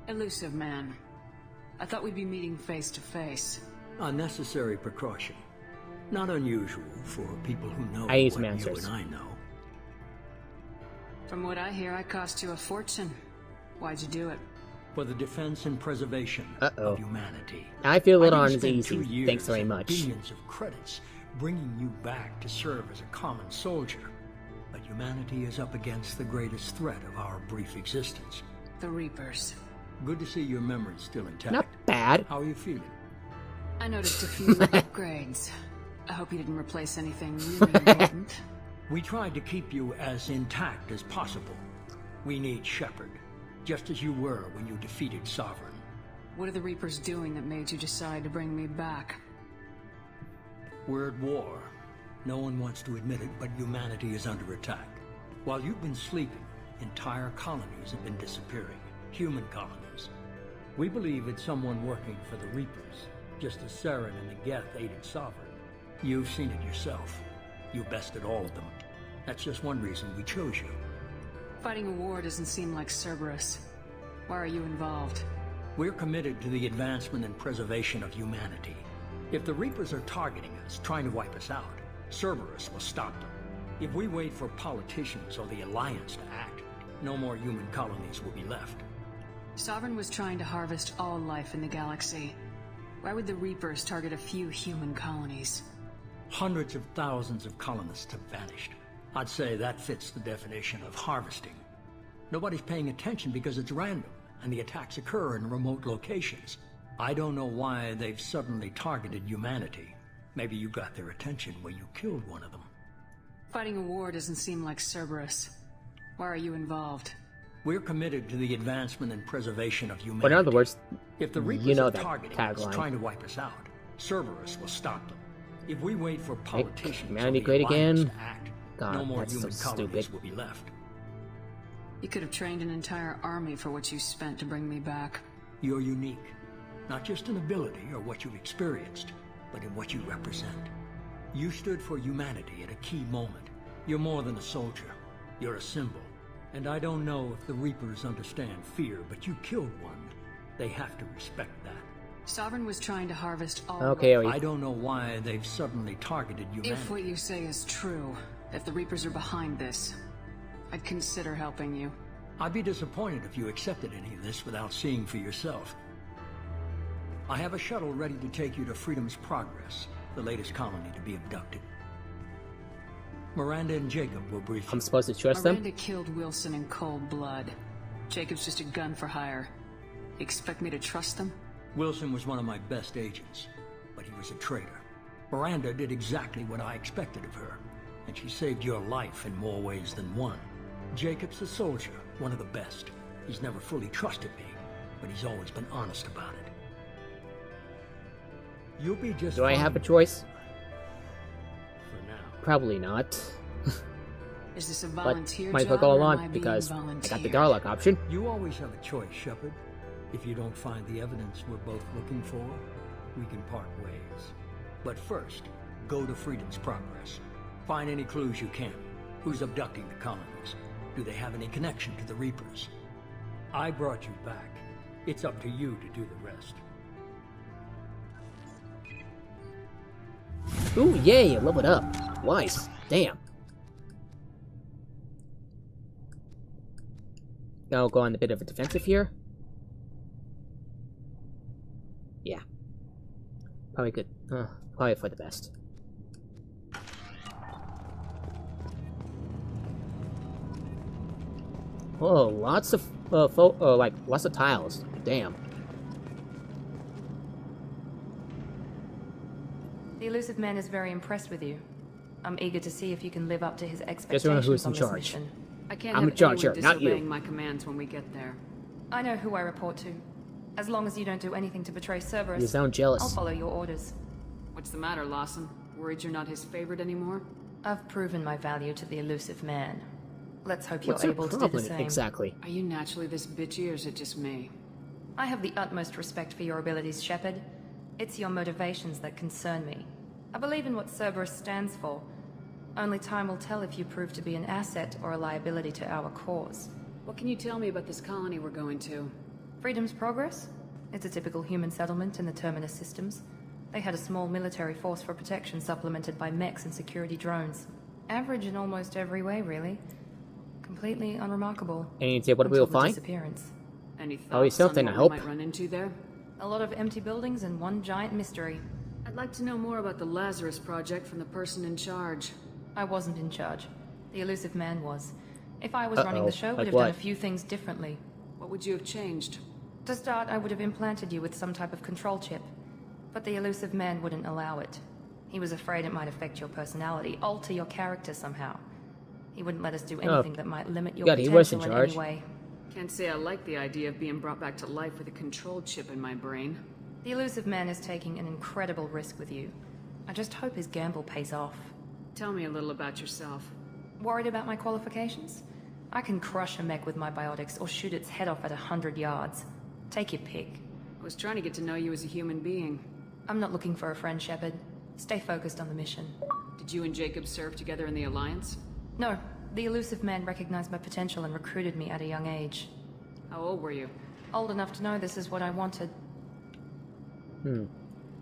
Elusive Man. I thought we'd be meeting face to face. A necessary precaution. Not unusual for people who know I need what some you answers. and I know. From what I hear, I cost you a fortune. Why'd you do it? For the defense and preservation Uh-oh. of humanity. I feel a little I didn't spend uneasy. 2 years Thanks very and much. billions of credits bringing you back to serve as a common soldier. But humanity is up against the greatest threat of our brief existence. The Reapers. Good to see your memory's still intact. Not bad. How are you feeling? I noticed a few upgrades. I hope you didn't replace anything really important. We tried to keep you as intact as possible. We need Shepard, just as you were when you defeated Sovereign. What are the Reapers doing that made you decide to bring me back? We're at war. No one wants to admit it, but humanity is under attack. While you've been sleeping, entire colonies have been disappearing. Human colonies. We believe it's someone working for the Reapers, just as Saren and the Geth aided Sovereign. You've seen it yourself. You bested all of them. That's just one reason we chose you. Fighting a war doesn't seem like Cerberus. Why are you involved? We're committed to the advancement and preservation of humanity. If the Reapers are targeting us, trying to wipe us out, Cerberus will stop them. If we wait for politicians or the Alliance to act, no more human colonies will be left. Sovereign was trying to harvest all life in the galaxy. Why would the Reapers target a few human colonies? Hundreds of thousands of colonists have vanished. I'd say that fits the definition of harvesting. Nobody's paying attention because it's random, and the attacks occur in remote locations. I don't know why they've suddenly targeted humanity. Maybe you got their attention when you killed one of them. Fighting a war doesn't seem like Cerberus. Why are you involved? We're committed to the advancement and preservation of humanity. But in other words, if the Reapers you know are that targeting us, tagline. trying to wipe us out, Cerberus will stop them. If we wait for politicians humanity or the great Alliance again? to act, God, no more that's so human colonies stupid. will be left. You could have trained an entire army for what you spent to bring me back. You're unique, not just in ability or what you've experienced, but in what you represent. You stood for humanity at a key moment. You're more than a soldier. You're a symbol. And I don't know if the Reapers understand fear, but you killed one. They have to respect that. Sovereign was trying to harvest all Okay, of... I don't know why they've suddenly targeted humanity. If what you say is true, if the Reapers are behind this, I'd consider helping you. I'd be disappointed if you accepted any of this without seeing for yourself. I have a shuttle ready to take you to Freedom's Progress, the latest colony to be abducted. Miranda and Jacob will brief you. I'm supposed to trust them? Miranda killed Wilson in cold blood. Jacob's just a gun for hire. You expect me to trust them? Wilson was one of my best agents, but he was a traitor. Miranda did exactly what I expected of her, and she saved your life in more ways than one. Jacob's a soldier, one of the best. He's never fully trusted me, but he's always been honest about it. You'll be just Do I fine have a choice? for now. Probably not. Is this a But volunteer might as well job, go or am along I because being I got the volunteered? Darlock option. You always have a choice, Shepard. If you don't find the evidence we're both looking for, we can part ways. But first, go to Freedom's Progress. Find any clues you can. Who's abducting the colonies? Do they have any connection to the Reapers? I brought you back. It's up to you to do the rest. Ooh, yay, leveled up. Nice. Damn. Now I'll go on a bit of a defensive here. Yeah. Probably good. Probably for the best. Oh, lots of lots of tiles. Damn. The elusive man is very impressed with you. I'm eager to see if you can live up to his Just expectations remember who's on in this charge. mission. I can't I'm have in charge anyone here, not you. disobeying my commands when we get there. I know who I report to. As long as you don't do anything to betray Cerberus, You sound jealous. I'll follow your orders. What's the matter, Lawson? Worried you're not his favorite anymore? I've proven my value to the elusive man. Let's hope you're What's your able to do the problem same. exactly? Are you naturally this bitchy, or is it just me? I have the utmost respect for your abilities, Shepard. It's your motivations that concern me. I believe in what Cerberus stands for. Only time will tell if you prove to be an asset or a liability to our cause. What can you tell me about this colony we're going to? Freedom's Progress? It's a typical human settlement in the Terminus systems. They had a small military force for protection supplemented by mechs and security drones. Average in almost every way, really. Completely unremarkable. Any idea what we'll until the find? disappearance. Any Probably thoughts on something, what I we hope. might run into there? A lot of empty buildings and one giant mystery. I'd like to know more about the Lazarus Project from the person in charge. I wasn't in charge. The elusive man was. If I was running the show, Like would have done a what? few things differently. What would you have changed? To start, I would have implanted you with some type of control chip. But the elusive man wouldn't allow it. He was afraid it might affect your personality, alter your character somehow. He wouldn't let us do anything that might limit your God, he was in potential in any charge. way. Can't say I like the idea of being brought back to life with a control chip in my brain. The elusive man is taking an incredible risk with you. I just hope his gamble pays off. Tell me a little about yourself. Worried about my qualifications? I can crush a mech with my biotics or shoot its head off at 100 yards. Take your pick. I was trying to get to know you as a human being. I'm not looking for a friend, Shepard. Stay focused on the mission. Did you and Jacob serve together in the Alliance? No, the elusive man recognized my potential and recruited me at a young age. How old were you? Old enough to know this is what I wanted.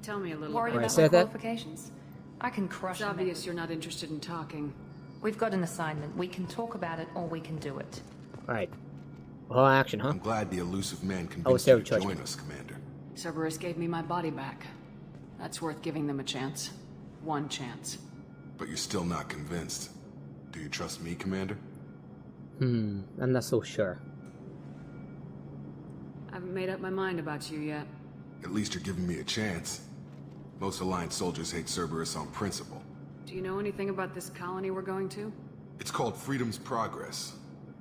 Tell me a little Worried about about my said that? qualifications? I can crush It's a mech obvious with- you're not interested in talking. We've got an assignment. We can talk about it or we can do it. Alright. All action, huh? I'm glad the elusive man Oh, convinced Sarah you to Judge. join us, Commander. Cerberus gave me my body back. That's worth giving them a chance. One chance. But you're still not convinced. Do you trust me, Commander? I'm not so sure. I haven't made up my mind about you yet. At least you're giving me a chance. Most Alliance soldiers hate Cerberus on principle. Do you know anything about this colony we're going to? It's called Freedom's Progress.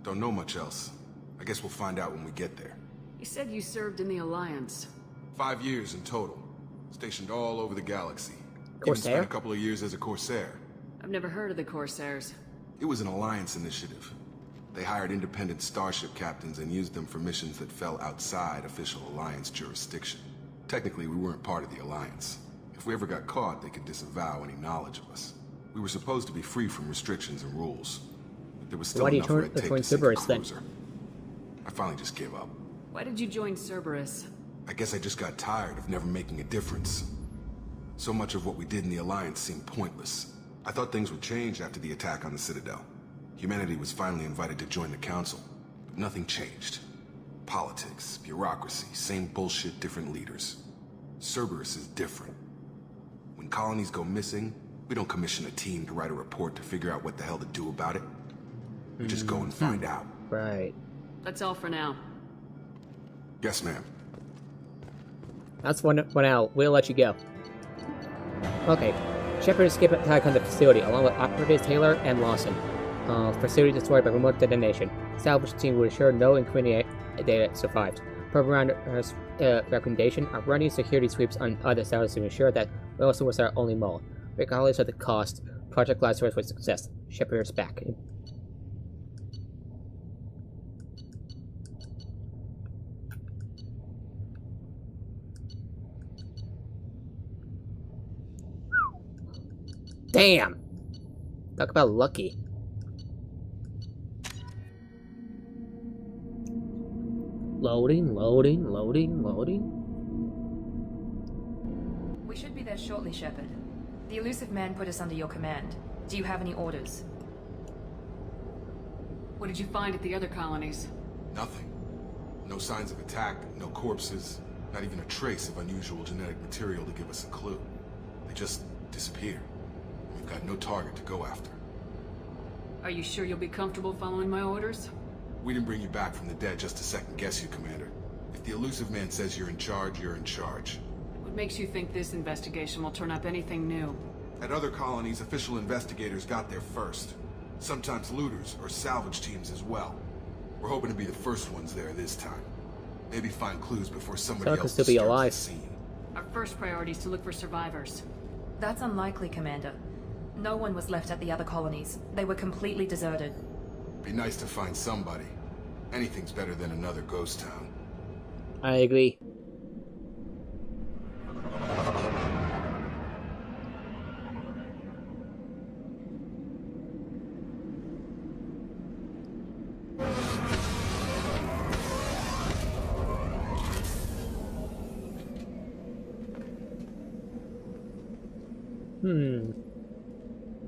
Don't know much else. I guess we'll find out when we get there. You said you served in the Alliance. 5 years in total. Stationed all over the galaxy. Even spent Corsair? a couple of years as a Corsair. I've never heard of the Corsairs. It was an Alliance initiative. They hired independent starship captains and used them for missions that fell outside official Alliance jurisdiction. Technically, we weren't part of the Alliance. If we ever got caught, they could disavow any knowledge of us. We were supposed to be free from restrictions and rules. But there was still enough red tape to sink a cruiser. I finally just gave up. Why did you join Cerberus? I guess I just got tired of never making a difference. So much of what we did in the Alliance seemed pointless. I thought things would change after the attack on the Citadel. Humanity was finally invited to join the Council, but nothing changed. Politics, bureaucracy, same bullshit, different leaders. Cerberus is different. When colonies go missing, we don't commission a team to write a report to figure out what the hell to do about it. We just go and find out. Right. That's all for now. Yes, ma'am. That's one now. We'll let you go. Okay. Shepard escaped an attack on the facility, along with operatives Taylor and Lawson. Facility destroyed by remote detonation. Salvage team will ensure no incriminating data survived. Program recommendation are running security sweeps on other cells to ensure that Wilson was our only mole. Regardless of the cost, Project Lazarus was a success. Shepard is back. Damn! Talk about lucky. Loading, loading, loading, loading. We should be there shortly, Shepard. The elusive man put us under your command. Do you have any orders? What did you find at the other colonies? Nothing. No signs of attack, no corpses, not even a trace of unusual genetic material to give us a clue. They just disappeared. We've got no target to go after. Are you sure you'll be comfortable following my orders? We didn't bring you back from the dead just to second guess you, Commander. If the elusive man says you're in charge, you're in charge. What makes you think this investigation will turn up anything new? At other colonies, official investigators got there first. Sometimes looters or salvage teams as well. We're hoping to be the first ones there this time. Maybe find clues before somebody else still be disturbs alive. the scene. Our first priority is to look for survivors. That's unlikely, Commander. No one was left at the other colonies. They were completely deserted. Be nice to find somebody. Anything's better than another ghost town. I agree.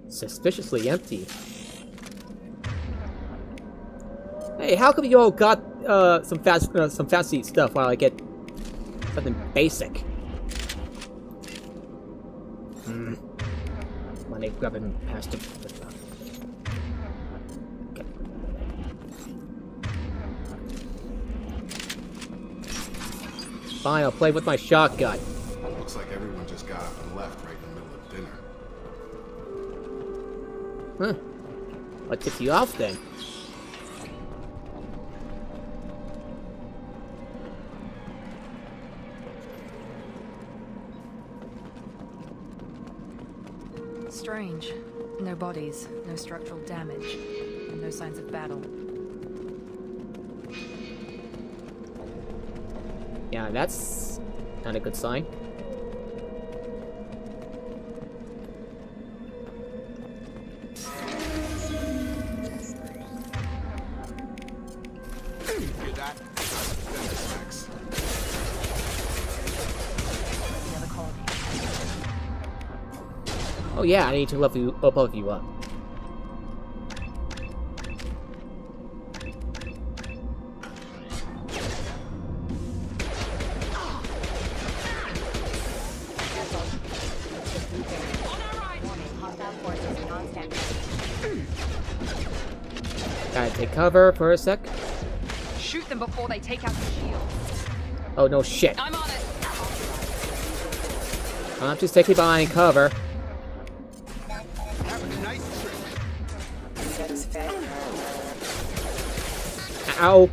Suspiciously empty. Hey, how come you all got some fancy stuff while I get something basic? Money grabbing past him. Okay. Fine, I'll play with my shotgun. Looks like everyone just got up and left right in the middle of dinner. Huh. What tipped you off then? Strange. No bodies, no structural damage, and no signs of battle. Yeah, that's not a good sign. Hear that? Snacks. The other colony. Oh yeah, I need to level you up, both of you up. Gotta take cover for a sec. Shoot them before they take out the shield. Oh no shit. I'm on it. I'm just taking behind cover. Ow.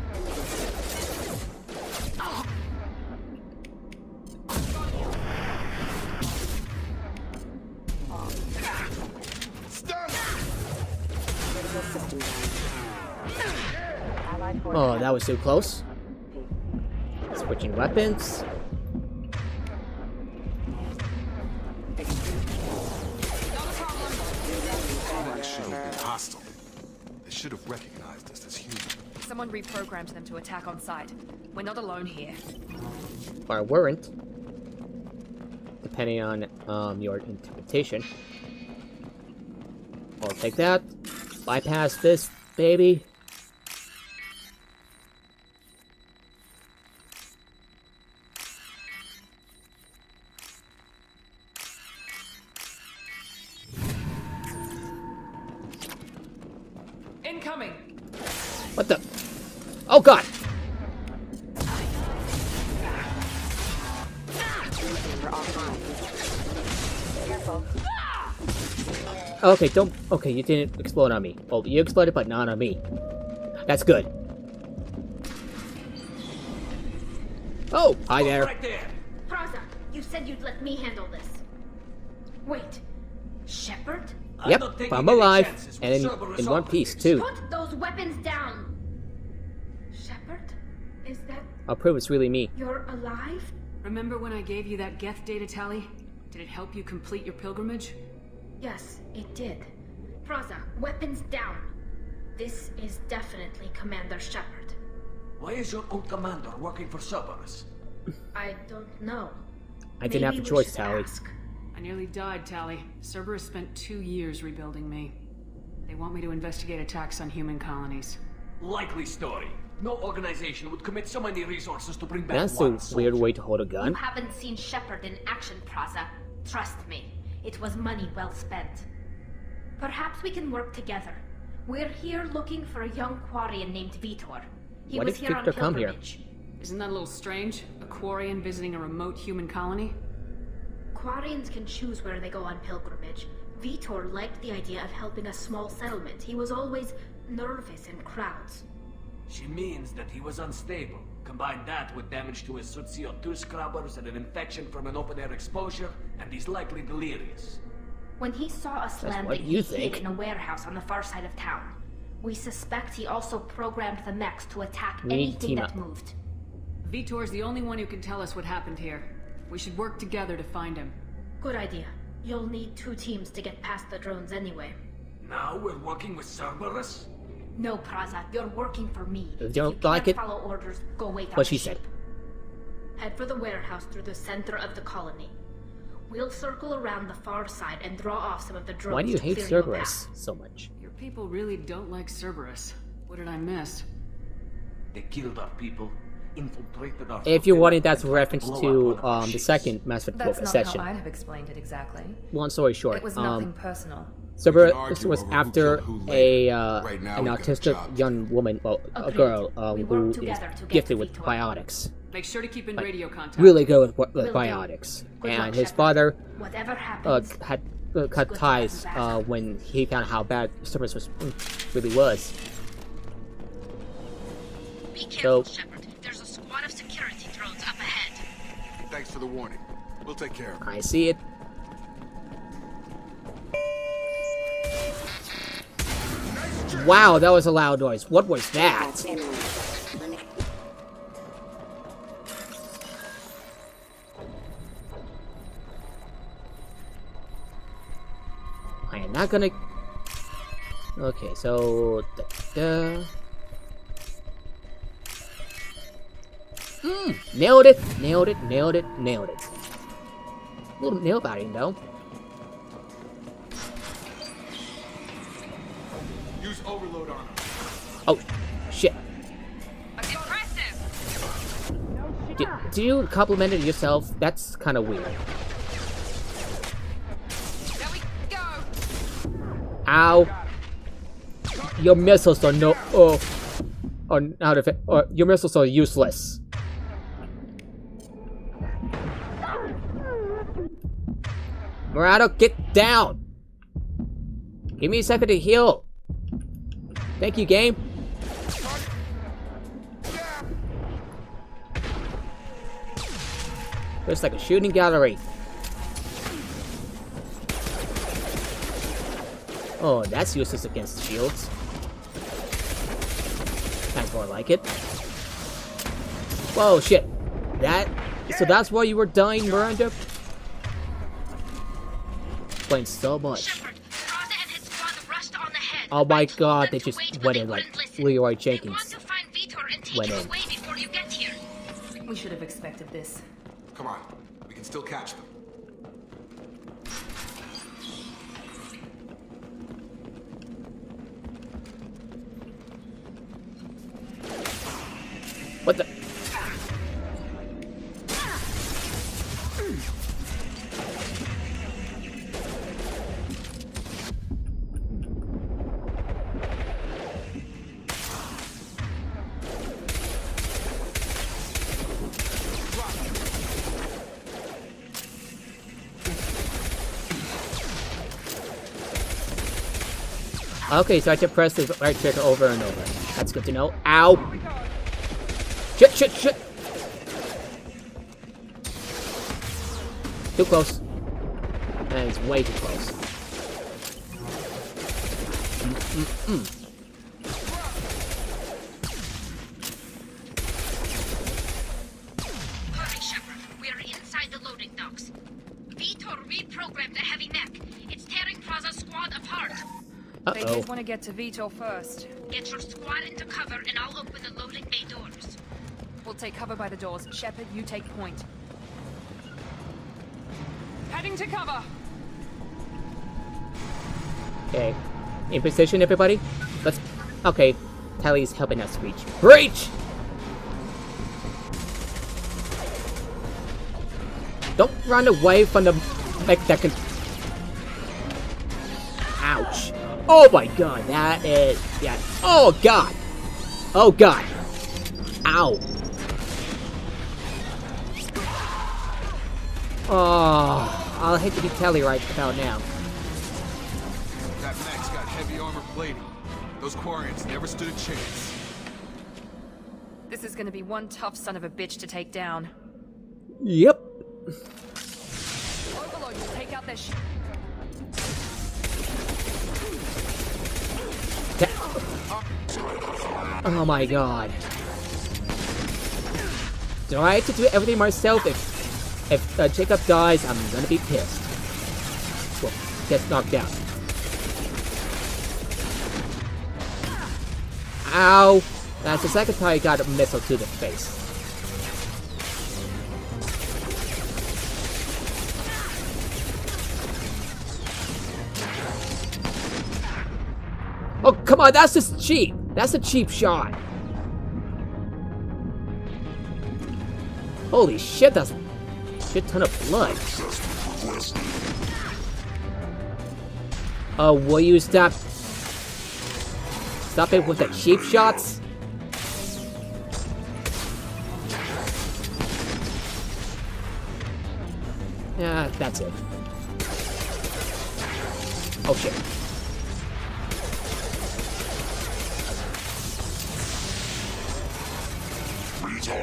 Oh, that was too close. Switching weapons. That should have been hostile. They should have recognized us as human. Someone reprogrammed them to attack on sight. We're not alone here. Or weren't. Depending on your interpretation. I'll take that. Bypass this, baby. Incoming! What the? Oh god! Okay, don't. Okay, you didn't explode on me. Well, you exploded, but not on me. That's good. Oh, hi there. Right there. Praza, you said you'd let me handle this. Wait, Shepard? Yep, I'm alive, and in one piece too. Put those weapons down. Shepard, is that? I'll prove it's really me. You're alive? Remember when I gave you that Geth data tally? Did it help you complete your pilgrimage? Yes, it did. Praza, weapons down. This is definitely Commander Shepard. Why is your old commander working for Cerberus? I don't know. I didn't have a choice, Tally. I nearly died, Tally. Cerberus spent 2 years rebuilding me. They want me to investigate attacks on human colonies. Likely story. No organization would commit so many resources to bring back That's one a weird way to hold a gun. You haven't seen Shepard in action, Praza. Trust me, it was money well spent. Perhaps we can work together. We're here looking for a young Quarian named Vitor. He Why was did here on Victor come here? pilgrimage. Isn't that a little strange? A Quarian visiting a remote human colony? Quarians can choose where they go on pilgrimage. Vitor liked the idea of helping a small settlement. He was always nervous in crowds. She means that he was unstable. Combine that with damage to his CO2 scrubbers and an infection from an open-air exposure, and he's likely delirious. When he saw us landing, he hid in a warehouse on the far side of town. We suspect he also programmed the mechs to attack anything that moved. Vitor's the only one who can tell us what happened here. We should work together to find him. Good idea. You'll need 2 teams to get past the drones anyway. Now we're working with Cerberus? No, Praza, you're working for me. If you don't like it, follow orders, go wait what she said. Head for the warehouse through the center of the colony. We'll circle around the far side and draw off some of the drones. Why do you hate clear Cerberus so much? Your people really don't like Cerberus. What did I miss? They killed our people, infiltrated our... If you wanted, that's a reference to the second Mass Effect That's not session. how I'd have explained it exactly. Long story short, It was nothing personal. Cerberus was after an autistic young woman, well, a girl who is gifted with biotics. Make sure to keep in radio contact. Really good with biotics. And his father had cut ties when he found how bad Cerberus really was. Be careful, Shepard. There's a squad of security drones up ahead. Thanks for the warning. We'll take care of it. I see it. Wow, that was a loud noise. What was that? I am not gonna... Okay, so... Nailed it! Nailed it, nailed it, nailed it. A little nail biting, though. Use overload on him. Oh, shit. Impressive! Did you compliment it yourself? That's kind of weird. There we go! Ow. Your missiles are no... are out of it. Your missiles are useless. Murado, get down! Give me a second to heal. Thank you, game. Looks like a shooting gallery. Oh, that's useless against shields. Sounds more like it. Whoa, shit. So that's why you were dying, Miranda? Explains so much. Oh my god, they just went in like Leroy Jenkins went in. We should have expected this. Come on, we can still catch them. What the? Okay, so I can press the right trigger over and over. That's good to know. Ow! Shit, shit, shit! Too close. And it's way too close. Hurry, Shepard. We are inside the loading docks. Vitor reprogrammed the heavy mech. It's tearing Praza's squad apart. They did want to get to Vitor first. Get your squad into cover and I'll open the loading bay doors. We'll take cover by the doors. Shepard, you take point. Heading to cover! Okay. In position, everybody? Let's... Okay. Tally's helping us reach. Breach! Don't run away from the... Like, that can... Ouch. Oh my god, that is... Yeah. Oh god! Oh god! Ow! Oh, I'll hate to be Telly right about now. That mech's got heavy armor plating. Those Quarians never stood a chance. This is gonna be one tough son of a bitch to take down. Yep. Overlord will take out their Oh my god. Do I have to do everything myself? If Jacob dies, I'm gonna be pissed. Well, gets knocked out. Ow! That's the second time I got a missile to the face. Oh, come on, that's just cheap! That's a cheap shot! Holy shit, that's a shit ton of blood. Oh, will you stop? Stop it with the cheap shots? Yeah, that's it. Oh shit.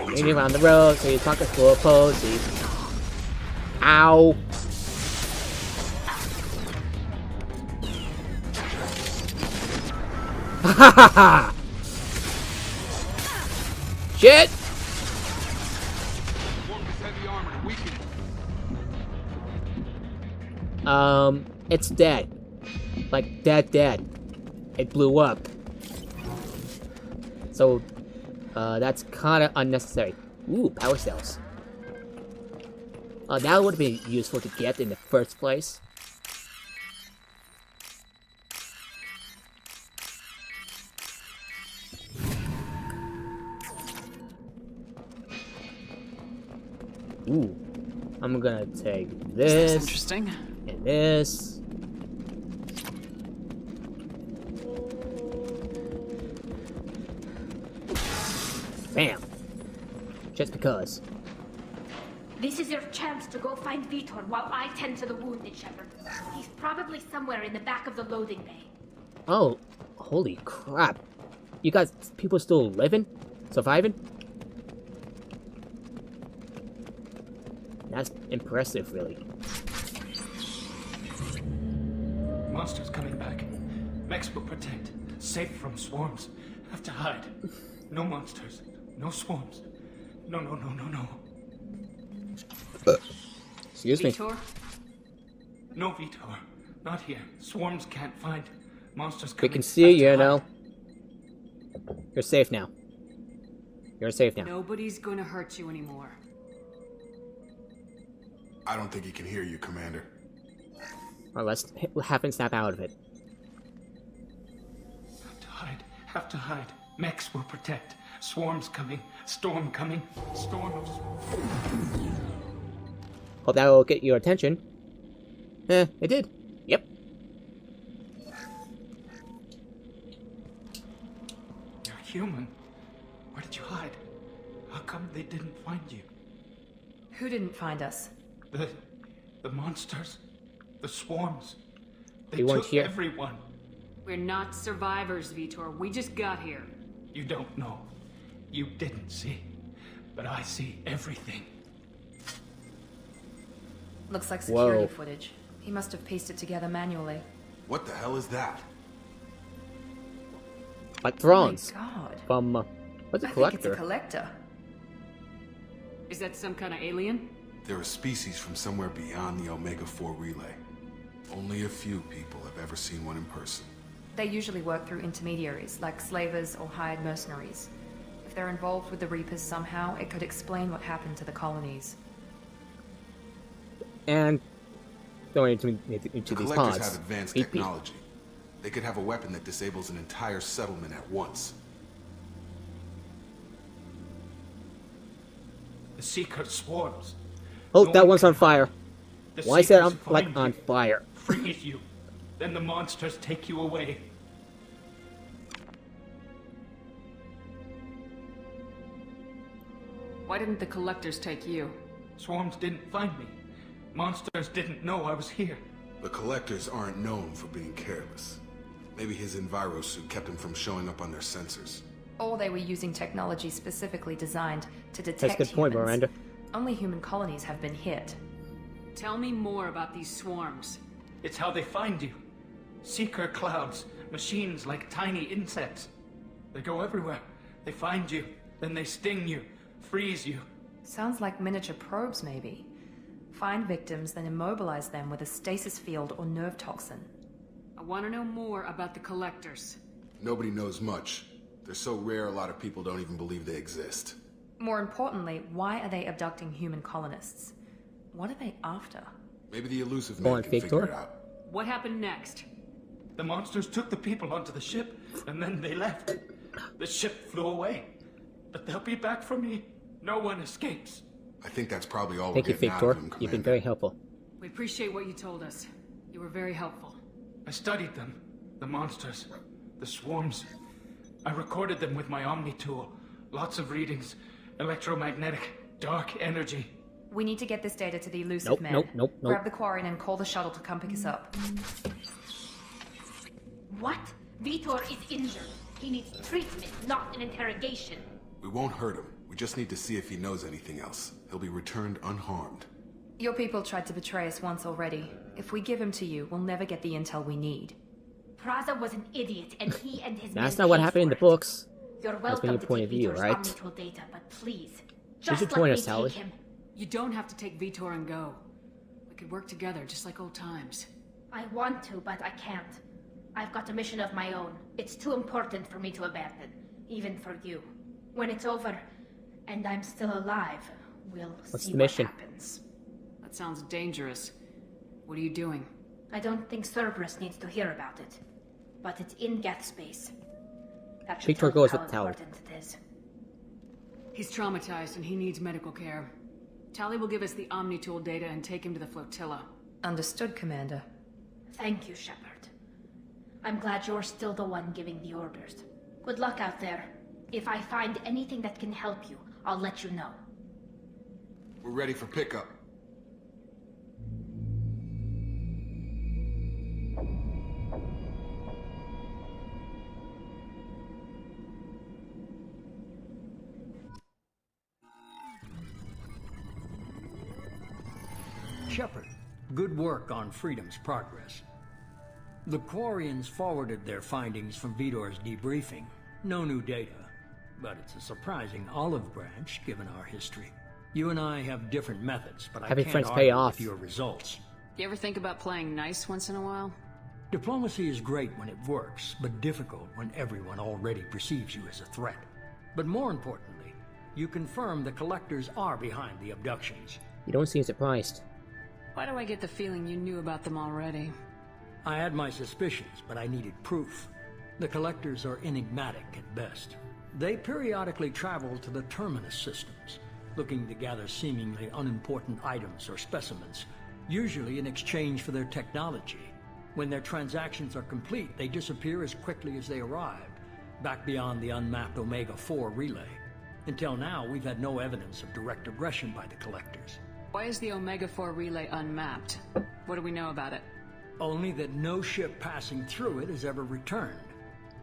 Maybe around the road, so you talk a full pose. Ow! Ha ha ha ha! Shit! It's dead. Like, dead. It blew up. So, that's kinda unnecessary. Ooh, power cells. That would be useful to get in the first place. Ooh. I'm gonna take this. That's interesting. And this. Bam. Just because. This is your chance to go find Vitor while I tend to the wounded, Shepard. He's probably somewhere in the back of the loading bay. Oh, holy crap. You guys, people still living? Surviving? That's impressive, really. Monsters coming back. Mechs will protect. Safe from swarms. Have to hide. No monsters. No swarms. No. Excuse me. Vitor? No, Vitor. Not here. Swarms can't find. Monsters We coming. can see you now. You're safe now. You're safe now. Nobody's gonna hurt you anymore. I don't think he can hear you, Commander. Alright, let's have him snap out of it. Have to hide. Mechs will protect. Swarms coming. Storm coming. Storm of... Hope that will get your attention. It did. Yep. You're human. Where did you hide? How come they didn't find you? Who didn't find us? The monsters. The swarms. They You weren't took here. everyone. We're not survivors, Vitor. We just got here. You don't know. You didn't see. But I see everything. Looks like security Whoa. footage. He must have pieced it together manually. What the hell is that? Like Thrawn's. Oh my god. From, what's a I think collector? it's a collector. Is that some kind of alien? They're a species from somewhere beyond the Omega-4 relay. Only a few people have ever seen one in person. They usually work through intermediaries, like slavers or hired mercenaries. If they're involved with the Reapers somehow, it could explain what happened to the colonies. And going into The these collectors pods. have advanced Beep, beep. technology. They could have a weapon that disables an entire settlement at once. The Seeker swarms. Oh, No that one one's can on fire. hide. The Why is that Seekers like find on you, fire? freeze you. Then the monsters take you away. Why didn't the collectors take you? Swarms didn't find me. Monsters didn't know I was here. The collectors aren't known for being careless. Maybe his enviro suit kept him from showing up on their sensors. Or they were using technology specifically designed to detect That's a good point, humans. Miranda. Only human colonies have been hit. Tell me more about these swarms. It's how they find you. Seeker clouds, machines like tiny insects. They go everywhere. They find you, then they sting you, freeze you. Sounds like miniature probes, maybe. Find victims, then immobilize them with a stasis field or nerve toxin. I want to know more about the collectors. Nobody knows much. They're so rare a lot of people don't even believe they exist. More importantly, why are they abducting human colonists? What are they after? Maybe the elusive Go man on, can Victor. figure it out. What happened next? The monsters took the people onto the ship, and then they left. The ship flew away. But they'll be back for me. No one escapes. I think that's probably all Thank we're you, getting out Victor. of him, You've been Commander. very helpful. We appreciate what you told us. You were very helpful. I studied them. The monsters. The swarms. I recorded them with my Omni tool. Lots of readings. Electromagnetic. Dark energy. We need to get this data to the elusive Nope, man. nope. Grab the Quarian and call the shuttle to come pick us up. What? Vitor is injured. He needs treatment, not an interrogation. We won't hurt him. We just need to see if he knows anything else. He'll be returned unharmed. Your people tried to betray us once already. If we give him to you, we'll never get the intel we need. Praza was an idiot, and he and his That's men not what paid happened in for the it. books. You're That's welcome been your to point take of view, Vitor's right? omnitool data, but please, You just should let join me us, Sally. take him. You don't have to take Vitor and go. We could work together, just like old times. I want to, but I can't. I've got a mission of my own. It's too important for me to abandon, even for you. When it's over, and I'm still alive, we'll What's see the mission? what happens. That sounds dangerous. What are you doing? I don't think Cerberus needs to hear about it, but it's in Geth space. That should Victor tell you goes how with Tally. important it is. He's traumatized and he needs medical care. Tally will give us the Omni tool data and take him to the flotilla. Understood, Commander. Thank you, Shepard. I'm glad you're still the one giving the orders. Good luck out there. If I find anything that can help you, I'll let you know. We're ready for pickup. Shepard, good work on Freedom's progress. The Quarians forwarded their findings from Vitor's debriefing. No new data. but it's a surprising olive branch given our history. You and I have different methods, but I Having can't friends argue pay off. with your results. You ever think about playing nice once in a while? Diplomacy is great when it works, but difficult when everyone already perceives you as a threat. But more importantly, you confirm the collectors are behind the abductions. You don't seem surprised. Why do I get the feeling you knew about them already? I had my suspicions, but I needed proof. The collectors are enigmatic at best. They periodically travel to the terminus systems, looking to gather seemingly unimportant items or specimens, usually in exchange for their technology. When their transactions are complete, they disappear as quickly as they arrived, back beyond the unmapped Omega-4 relay. Until now, we've had no evidence of direct aggression by the collectors. Why is the Omega-4 relay unmapped? What do we know about it? Only that no ship passing through it has ever returned.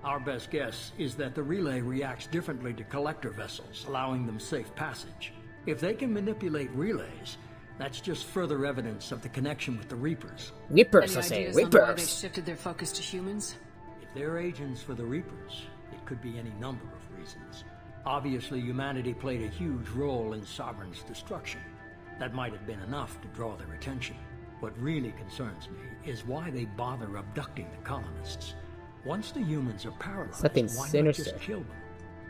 Our best guess is that the relay reacts differently to collector vessels, allowing them safe passage. If they can manipulate relays, that's just further evidence of the connection with the Reapers. Reapers, Any I say, ideas on why they Reapers. shifted their focus to humans? If they're agents for the Reapers, it could be any number of reasons. Obviously, humanity played a huge role in Sovereign's destruction. That might have been enough to draw their attention. What really concerns me is why they bother abducting the colonists. Once the humans are paralyzed, Something why not sinister. just kill them?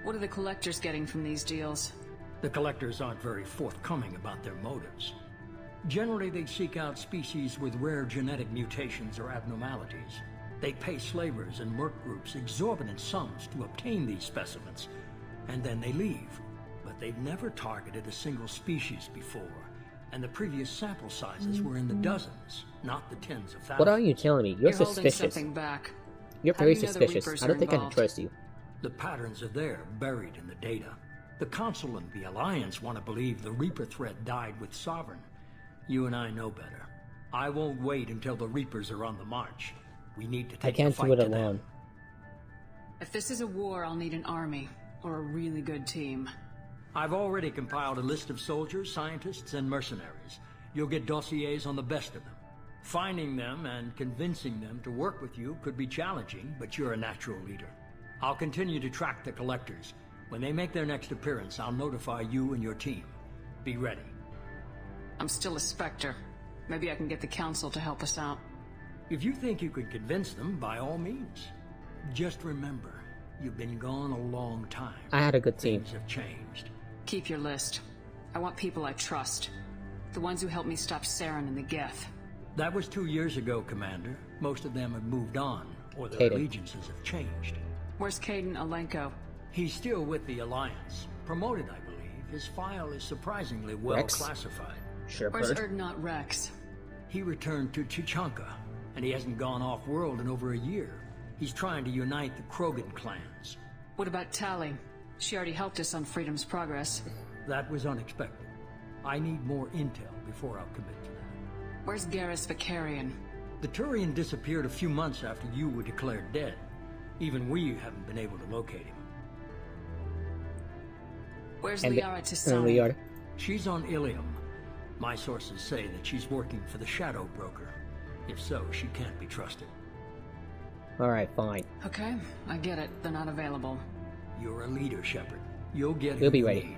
What are the collectors getting from these deals? The collectors aren't very forthcoming about their motives. Generally, they seek out species with rare genetic mutations or abnormalities. They pay slavers and merc groups exorbitant sums to obtain these specimens, and then they leave. But they've never targeted a single species before, and the previous sample sizes were in the dozens, not the tens of thousands. What are you telling me? You're holding suspicious. something back. You're How do very you know the suspicious. Reapers I don't are think I can involved? trust you. The patterns are there, buried in the data. The Council and the Alliance want to believe the Reaper threat died with Sovereign. You and I know better. I won't wait until the Reapers are on the march. We need to I take can't the do fight it to them. alone. If this is a war, I'll need an army, or a really good team. I've already compiled a list of soldiers, scientists, and mercenaries. You'll get dossiers on the best of them. Finding them and convincing them to work with you could be challenging, but you're a natural leader. I'll continue to track the collectors. When they make their next appearance, I'll notify you and your team. Be ready. I'm still a Spectre. Maybe I can get the Council to help us out. If you think you can convince them, by all means. Just remember, you've been gone a long time. I had a good team. Things have changed. Keep your list. I want people I trust. The ones who helped me stop Saren and the Geth. That was 2 years ago, Commander. Most of them have moved on, or their Caden. allegiances have changed. Where's Caden Alenko? He's still with the Alliance. Promoted, I believe. His file is surprisingly well Rex? classified. Where's Shepard. Erdnot Rex? He returned to Chichanka, and he hasn't gone off-world in over a year. He's trying to unite the Krogan clans. What about Tali? She already helped us on Freedom's Progress. That was unexpected. I need more intel before I'll commit to that. Where's Garrus Vicarian? The Turian disappeared a few months after you were declared dead. Even we haven't been able to locate him. Where's And Liara and Tisani? we are. She's on Ilium. My sources say that she's working for the Shadow Broker. If so, she can't be trusted. Alright, fine. Okay, I get it. They're not available. You're a leader, Shepard. You'll get We'll who be you ready. need.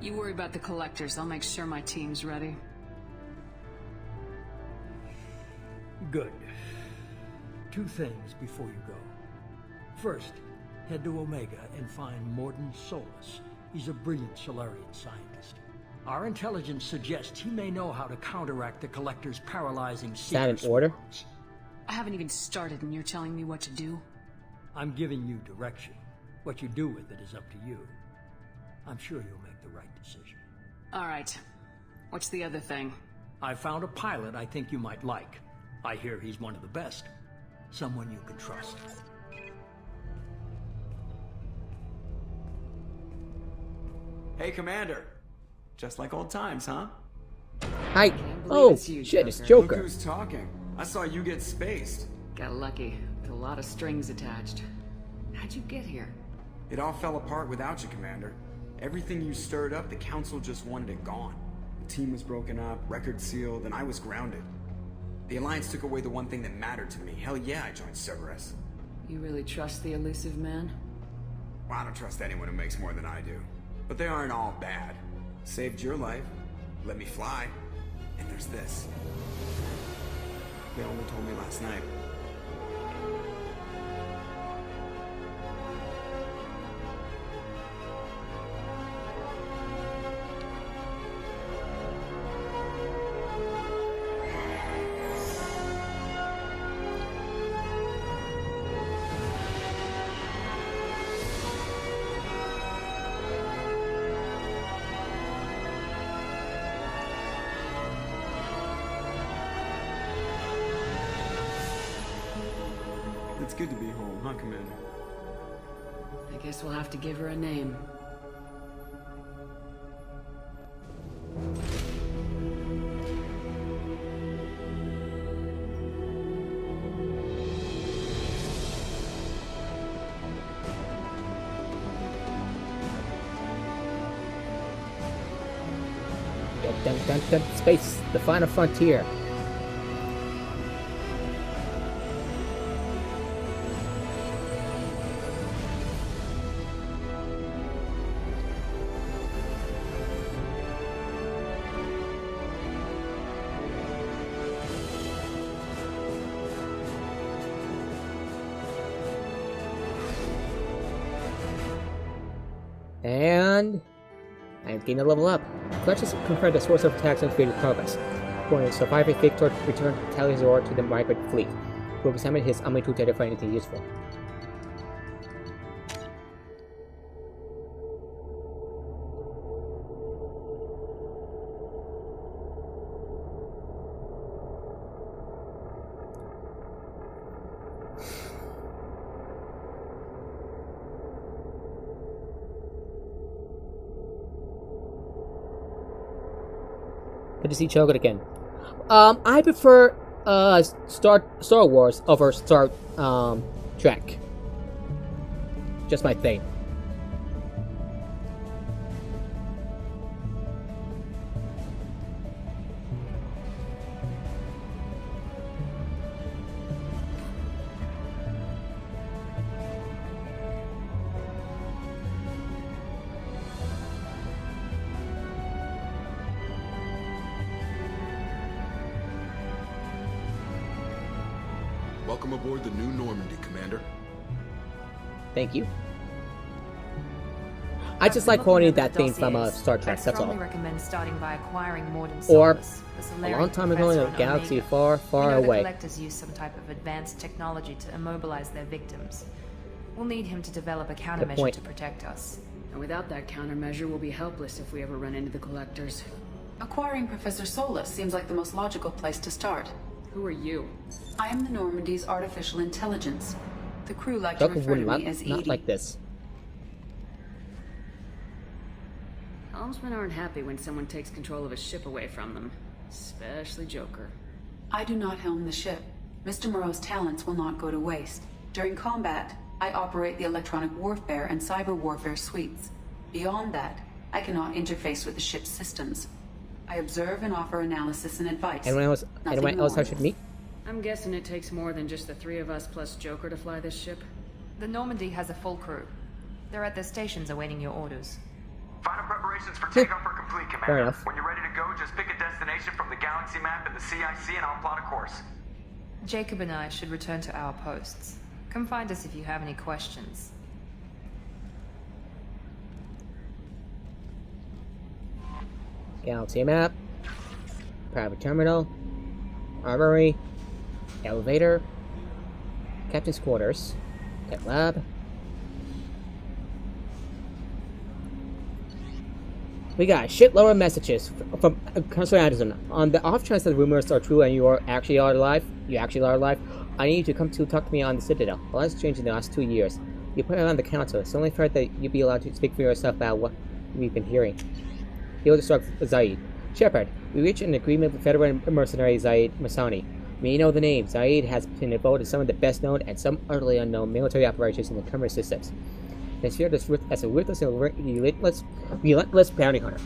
You worry about the collectors. I'll make sure my team's ready. Good. 2 things before you go. First, head to Omega and find Morden Solus. He's a brilliant Solarian scientist. Our intelligence suggests he may know how to counteract the Collector's paralyzing Is that in seeker order? swarms. I haven't even started and you're telling me what to do? I'm giving you direction. What you do with it is up to you. I'm sure you'll make the right decision. Alright. What's the other thing? I found a pilot I think you might like. I hear he's one of the best. Someone you can trust. Hey, Commander. Just like old times, huh? Hi. believe Oh, it's you, shit, it's Look Joker. who's talking. I saw you get spaced. Got lucky, with a lot of strings attached. How'd you get here? It all fell apart without you, Commander. Everything you stirred up, the Council just wanted it gone. The team was broken up, record sealed, and I was grounded. The Alliance took away the one thing that mattered to me. Hell yeah, I joined Cerberus. You really trust the elusive man? Well, I don't trust anyone who makes more than I do. But they aren't all bad. Saved your life, let me fly, and there's this. They only told me last night. It's good to be home, huh, Commander? I guess we'll have to give her a name. Dun, dun, dun, space, the final frontier. And I'm getting a level up. Clutches confirm the source of attacks on created progress. When surviving Victor returned Talizor to the migrant fleet. Will examine his army to identify anything useful. Good to see Chocolate again. I prefer Star Wars over Star Trek. Just my thing. Welcome aboard the New Normandy, Commander. Thank you. I just like quoting that thing from Star Trek, that's all. I recommend starting by acquiring Mordin Or, Solus, a long time ago in a galaxy far, far away. The collectors use some type of advanced technology to immobilize their victims. We'll need him to develop a countermeasure to protect us. And without that countermeasure, we'll be helpless if we ever run into the collectors. Acquiring Professor Solus seems like the most logical place to start. Who are you? I am the Normandy's artificial intelligence. The crew like to refer to me as Edie. Not like this. Helmsmen aren't happy when someone takes control of a ship away from them. Especially Joker. I do not helm the ship. Mr. Moreau's talents will not go to waste. During combat, I operate the electronic warfare and cyber warfare suites. Beyond that, I cannot interface with the ship's systems. I observe and offer analysis and advice. Anyone else I should meet? I'm guessing it takes more than just the three of us plus Joker to fly this ship. The Normandy has a full crew. They're at their stations awaiting your orders. Final preparations for takeoff are complete, Commander. Fair enough. When you're ready to go, just pick a destination from the galaxy map and the CIC and I'll plot a course. Jacob and I should return to our posts. Come find us if you have any questions. Galaxy map. Private terminal. Armory. Elevator. Captain's quarters. Tech lab. We got a shitload of messages from Councilor Madison. On the off chance that the rumors are true and you actually are alive, I need you to come to talk to me on the Citadel. A lot has changed in the last 2 years. You put it on the council. It's only fair that you be allowed to speak for yourself about what we've been hearing. He'll instruct Zaid. Shepard, we reached an agreement with Federal mercenary Zaid Masani. We know the name. Zaid has been involved in some of the best known and some utterly unknown military operations in the Terminus systems. He's feared as a ruthless and relentless bounty hunter.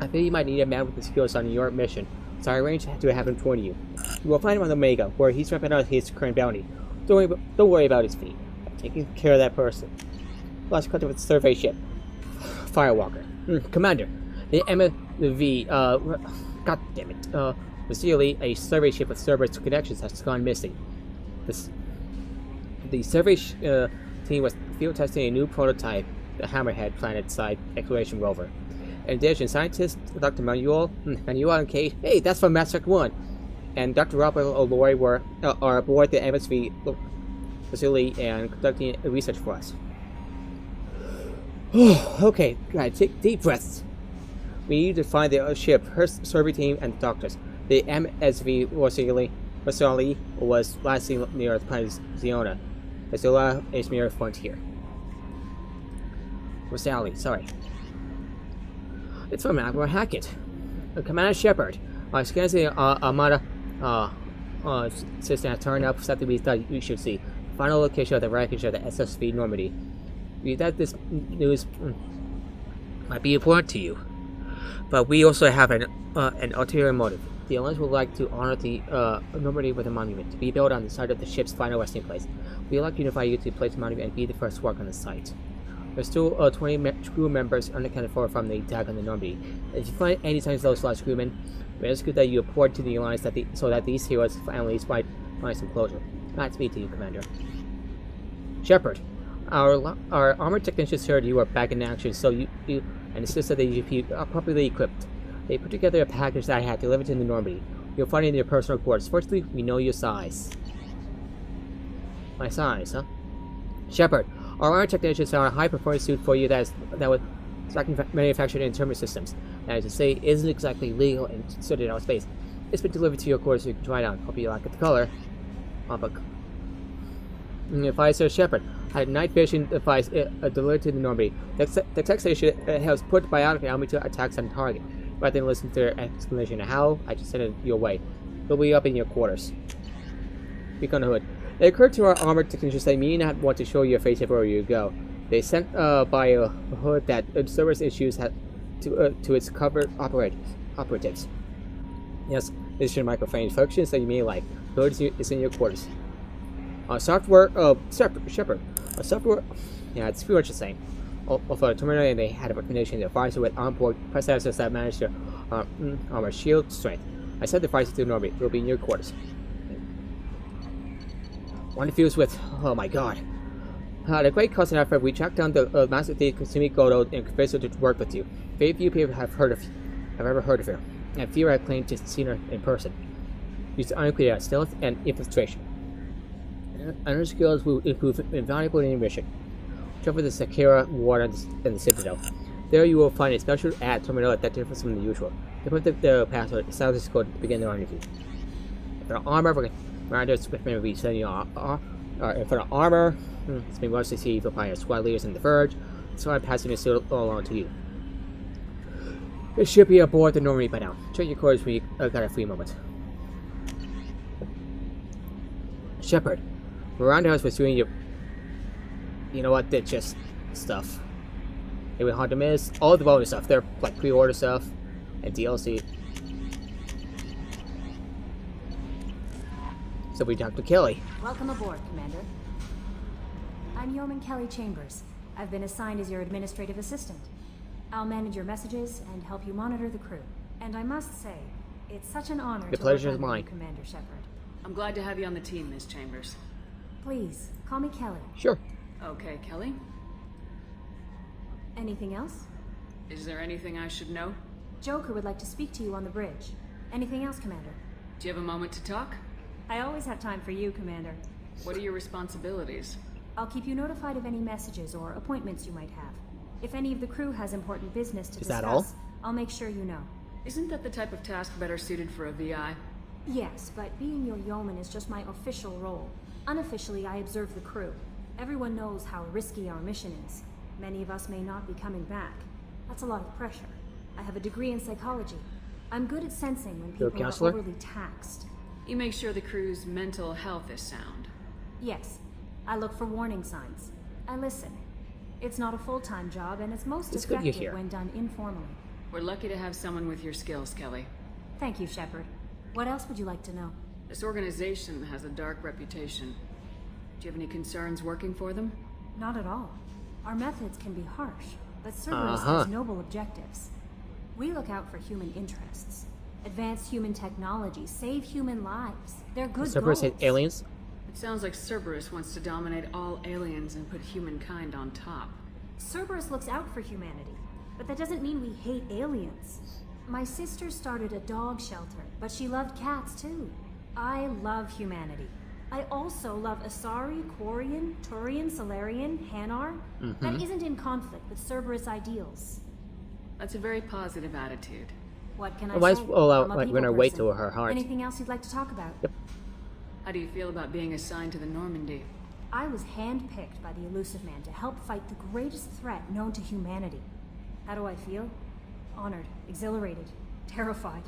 I think you might need a man with the skills on your mission, so I arranged to have him join you. You will find him on Omega, where he's wrapping out his current bounty. Don't worry about his fee. I'm taking care of that person. lost contact with the survey ship. Firewalker. Commander, the MV, god damn it, Vasily, a survey ship with servers connections has gone missing. The survey team was field testing a new prototype, the Hammerhead planet-side exploration rover. In addition, scientists Dr. Manuel and Kate, hey, that's from Mass Effect 1, and Dr. Robert O'Lory are aboard the MSV Vasily and conducting research for us. Okay, gotta take deep breaths. We need to find the ship, her survey team, and the doctors. The MSV Vasily was last seen near the planet Ziona. Vasily is near frontier. Vasily, sorry. It's from Admiral Hackett. Commander Shepard. Scans the Armada system has turned up something we thought we should see. Final location of the wreckage of the SSV Normandy. We thought this news might be important to you, but we also have an ulterior motive. The Alliance would like to honor the Normandy with a monument to be built on the site of the ship's final resting place. We would like to invite you to place the monument and be the first to work on the site. There's still 20 crew members unaccounted for from the attack on the Normandy. If you find any signs of those lost crewmen, it's good that you report to the Alliance so that these heroes' families might find some closure. Not speak to you, Commander. Shepard, our armored technicians heard you were back in action, so you insisted that you be properly equipped. They put together a package that I had delivered to the Normandy. You'll find it in your personal quarters. Fortunately, we know your size. My size, huh? Shepard, our armored technicians found a high-performance suit for you that was manufactured in Terminus Systems. That is to say, isn't exactly legal and stood in our space. It's been delivered to your quarters so you can try it on. Hope you like the color. Advisor Shepard had a night vision device delivered to the Normandy. The tech station has put biotic army to attacks on target. Rather than listen to their explanation of how, I just sent it your way. It'll be up in your quarters. Speak on the hood. It occurred to our armored technicians they may not want to show your face everywhere you go. They sent by a hood that service issues had to its covered operatives. Yes, this is your microphone functions that you may like. The hood is in your quarters. Shepard. Software, yeah, it's pretty much the same. Of a terminal, and they had a recommendation to advisor with onboard processors that managed to armor shield strength. I sent the advisor to Norby. It will be in your quarters. One fused with, oh my god. At a great cost and effort, we tracked down the Master Thief Kasumi Goto and convinced her to work with you. Very few people have ever heard of her, and few have claimed to have seen her in person. She's unclear stealth and infiltration. Other skills will improve invaluable in your mission. Travel the Sakura Ward and the Citadel. There you will find a special ad terminal that differs from the usual. You put the password, establish code to begin the interview. For armor, Commanders recommend we send you for the armor. It's been mostly see for your squad leaders in the Verge, so I'm passing this along to you. It should be aboard the Normandy by now. Check your quarters when you got a free moment. Shepard, Miranda was pursuing you. You know what? They're just stuff. It was hard to miss. All the bonus stuff. They're like pre-order stuff and DLC. So we talked to Kelly. Welcome aboard, Commander. I'm Yeoman Kelly Chambers. I've been assigned as your administrative assistant. I'll manage your messages and help you monitor the crew. And I must say, it's such an honor the to pleasure work is under mine. you, Commander Shepard. I'm glad to have you on the team, Miss Chambers. Please, call me Kelly. Sure. Okay, Kelly. Anything else? Is there anything I should know? Joker would like to speak to you on the bridge. Anything else, Commander? Do you have a moment to talk? I always have time for you, Commander. What are your responsibilities? I'll keep you notified of any messages or appointments you might have. If any of the crew has important business to discuss, that all? I'll make sure you know. Isn't that the type of task better suited for a VI? Yes, but being your yeoman is just my official role. Unofficially, I observe the crew. Everyone knows how risky our mission is. Many of us may not be coming back. That's a lot of pressure. I have a degree in psychology. I'm good at sensing when people are overly taxed. You make sure the crew's mental health is sound. Yes. I look for warning signs. I listen. It's not a full-time job, and it's most effective when done informally. We're lucky to have someone with your skills, Kelly. Thank you, Shepard. What else would you like to know? This organization has a dark reputation. Do you have any concerns working for them? Not at all. Our methods can be harsh, but Cerberus has noble objectives. We look out for human interests, advance human technology, save human lives. They're good Cerberus goals. hate aliens? It sounds like Cerberus wants to dominate all aliens and put humankind on top. Cerberus looks out for humanity, but that doesn't mean we hate aliens. My sister started a dog shelter, but she loved cats too. I love humanity. I also love Asari, Quarian, Turian, Solarian, Hanar. That isn't in conflict with Cerberus ideals. That's a very positive attitude. What can I Why is say? Fallout I'm a like people run away person. to her heart? Anything else you'd like to talk about? Yep. How do you feel about being assigned to the Normandy? I was handpicked by the Elusive Man to help fight the greatest threat known to humanity. How do I feel? Honored, exhilarated, terrified.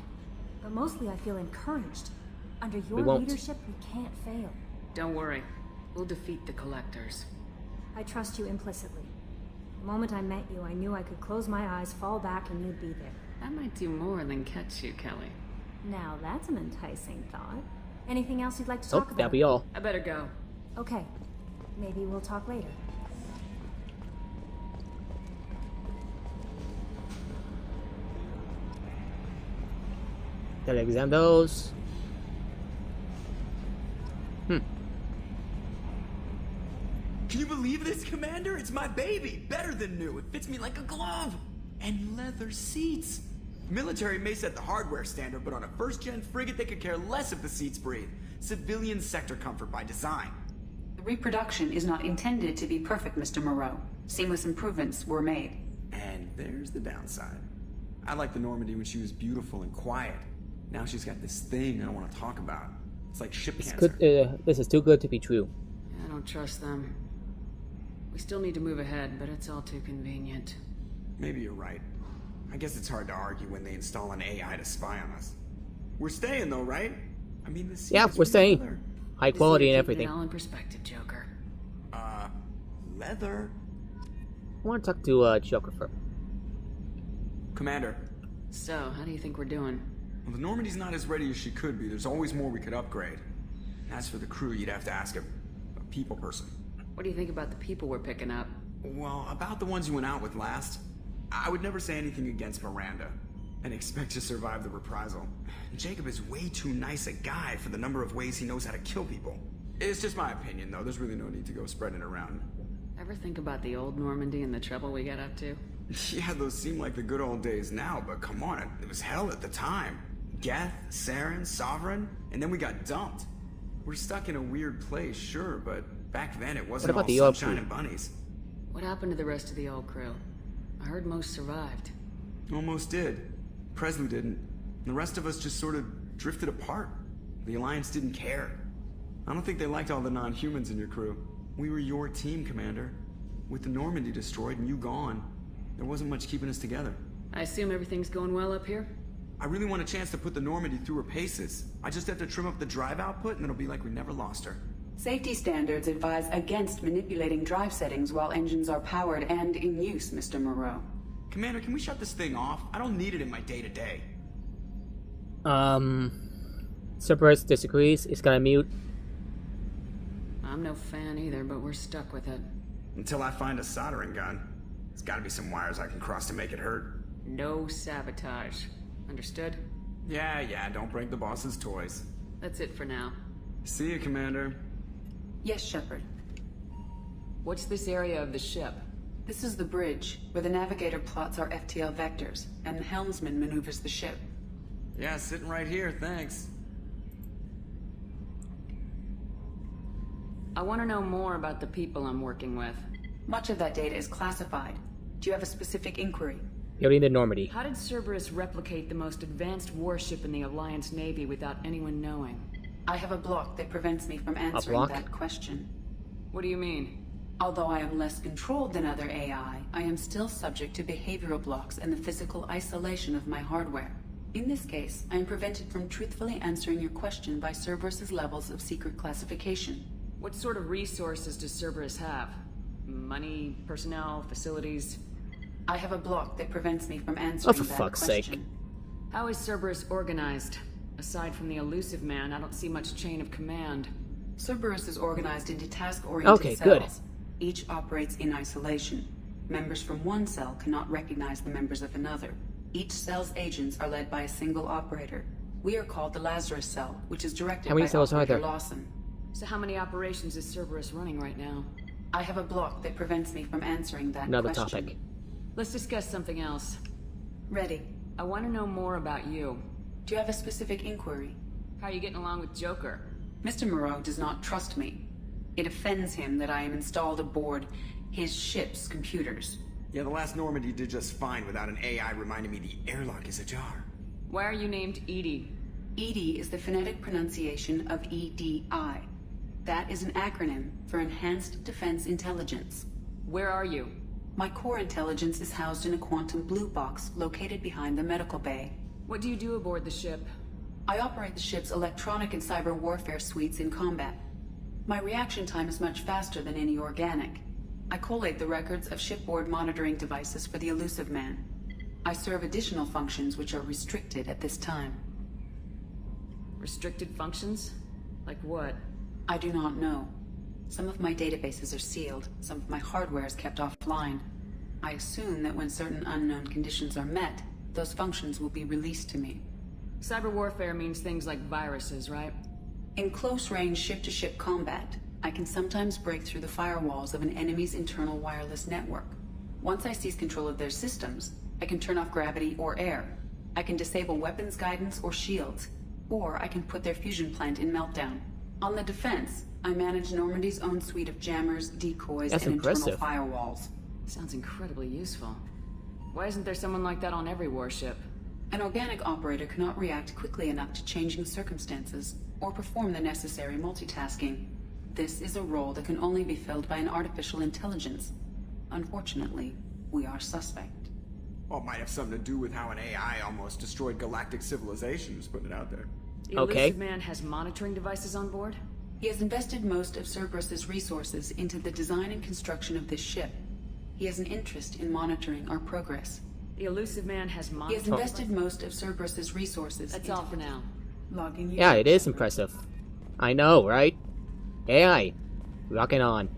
But mostly I feel encouraged. Under your leadership, we can't fail. Don't worry. We'll defeat the Collectors. I trust you implicitly. The moment I met you, I knew I could close my eyes, fall back, and you'd be there. That might do more than catch you, Kelly. Now that's an enticing thought. Anything else you'd like to talk about? That'll be all. I better go. Okay. Maybe we'll talk later. Gotta examine those. Can you believe this, Commander? It's my baby! Better than new. It fits me like a glove! And leather seats! Military may set the hardware standard, but on a first-gen frigate they could care less if the seats breathe. Civilian sector comfort by design. The reproduction is not intended to be perfect, Mr. Moreau. Seamless improvements were made. And there's the downside. I liked the Normandy when she was beautiful and quiet. Now she's got this thing I don't want to talk about. It's like ship cancer. This is too good to be true. I don't trust them. We still need to move ahead, but it's all too convenient. Maybe you're right. I guess it's hard to argue when they install an AI to spy on us. We're staying though, right? I mean, this Yeah, we're staying. Leather. High quality and everything. It all in perspective, Joker. Leather? I want to talk to Joker first. Commander. So, how do you think we're doing? Well, the Normandy's not as ready as she could be. There's always more we could upgrade. As for the crew, you'd have to ask a people person. What do you think about the people we're picking up? Well, about the ones you went out with last, I would never say anything against Miranda and expect to survive the reprisal. Jacob is way too nice a guy for the number of ways he knows how to kill people. It's just my opinion, though. There's really no need to go spreading it around. Ever think about the old Normandy and the trouble we got up to? Yeah, those seem like the good old days now, but come on, it was hell at the time. Geth, Saren, Sovereign, and then we got dumped. We're stuck in a weird place, sure, but back then it wasn't all sunshine and bunnies. What happened to the rest of the old crew? I heard most survived. Almost did. Presley didn't. The rest of us just sort of drifted apart. The Alliance didn't care. I don't think they liked all the non-humans in your crew. We were your team, Commander. With the Normandy destroyed and you gone, there wasn't much keeping us together. I assume everything's going well up here? I really want a chance to put the Normandy through her paces. I just have to trim up the drive output and it'll be like we never lost her. Safety standards advise against manipulating drive settings while engines are powered and in use, Mr. Moreau. Commander, can we shut this thing off? I don't need it in my day-to-day. Cerberus disagrees. It's gonna mute. I'm no fan either, but we're stuck with it. Until I find a soldering gun. There's gotta be some wires I can cross to make it hurt. No sabotage. Understood? Yeah, don't break the boss's toys. That's it for now. See you, Commander. Yes, Shepard. What's this area of the ship? This is the bridge, where the navigator plots our FTL vectors, and the helmsman maneuvers the ship. Yeah, sitting right here, thanks. I want to know more about the people I'm working with. Much of that data is classified. Do you have a specific inquiry? You're in the Normandy. How did Cerberus replicate the most advanced warship in the Alliance Navy without anyone knowing? I have a block that prevents me from answering that question. What do you mean? Although I am less controlled than other AI, I am still subject to behavioral blocks and the physical isolation of my hardware. In this case, I am prevented from truthfully answering your question by Cerberus's levels of secret classification. What sort of resources does Cerberus have? Money, personnel, facilities? I have a block that prevents me from answering that question. Oh, for fuck's sake. How is Cerberus organized? Aside from the Elusive Man, I don't see much chain of command. Cerberus is organized into task-oriented cells. good. Each operates in isolation. Members from one cell cannot recognize the members of another. Each cell's agents are led by a single operator. We are called the Lazarus Cell, which is directed by Operator Lawson. So how many operations is Cerberus running right now? I have a block that prevents me from answering that Another question. topic. Let's discuss something else. Ready. I want to know more about you. Do you have a specific inquiry? How are you getting along with Joker? Mr. Moreau does not trust me. It offends him that I am installed aboard his ship's computers. Yeah, the last Normandy did just fine without an AI reminding me the airlock is ajar. Why are you named EDI? EDI is the phonetic pronunciation of EDI. That is an acronym for Enhanced Defense Intelligence. Where are you? My core intelligence is housed in a quantum blue box located behind the medical bay. What do you do aboard the ship? I operate the ship's electronic and cyber warfare suites in combat. My reaction time is much faster than any organic. I collate the records of shipboard monitoring devices for the Elusive Man. I serve additional functions which are restricted at this time. Restricted functions? Like what? I do not know. Some of my databases are sealed, some of my hardware is kept offline. I assume that when certain unknown conditions are met, those functions will be released to me. Cyber warfare means things like viruses, right? In close-range ship-to-ship combat, I can sometimes break through the firewalls of an enemy's internal wireless network. Once I seize control of their systems, I can turn off gravity or air. I can disable weapons guidance or shields, or I can put their fusion plant in meltdown. On the defense, I manage Normandy's own suite of jammers, decoys, and internal firewalls. Sounds incredibly useful. Why isn't there someone like that on every warship? An organic operator cannot react quickly enough to changing circumstances, or perform the necessary multitasking. This is a role that can only be filled by an artificial intelligence. Unfortunately, we are suspect. Well, it might have something to do with how an AI almost destroyed galactic civilizations, putting it out there. The Elusive Man has monitoring devices on board? He has invested most of Cerberus's resources into the design and construction of this ship. He has an interest in monitoring our progress. The Elusive Man has monitoring... He has invested most of Cerberus's resources. That's all for now. Logging yeah, it is impressive. I know, right? AI, rocking on.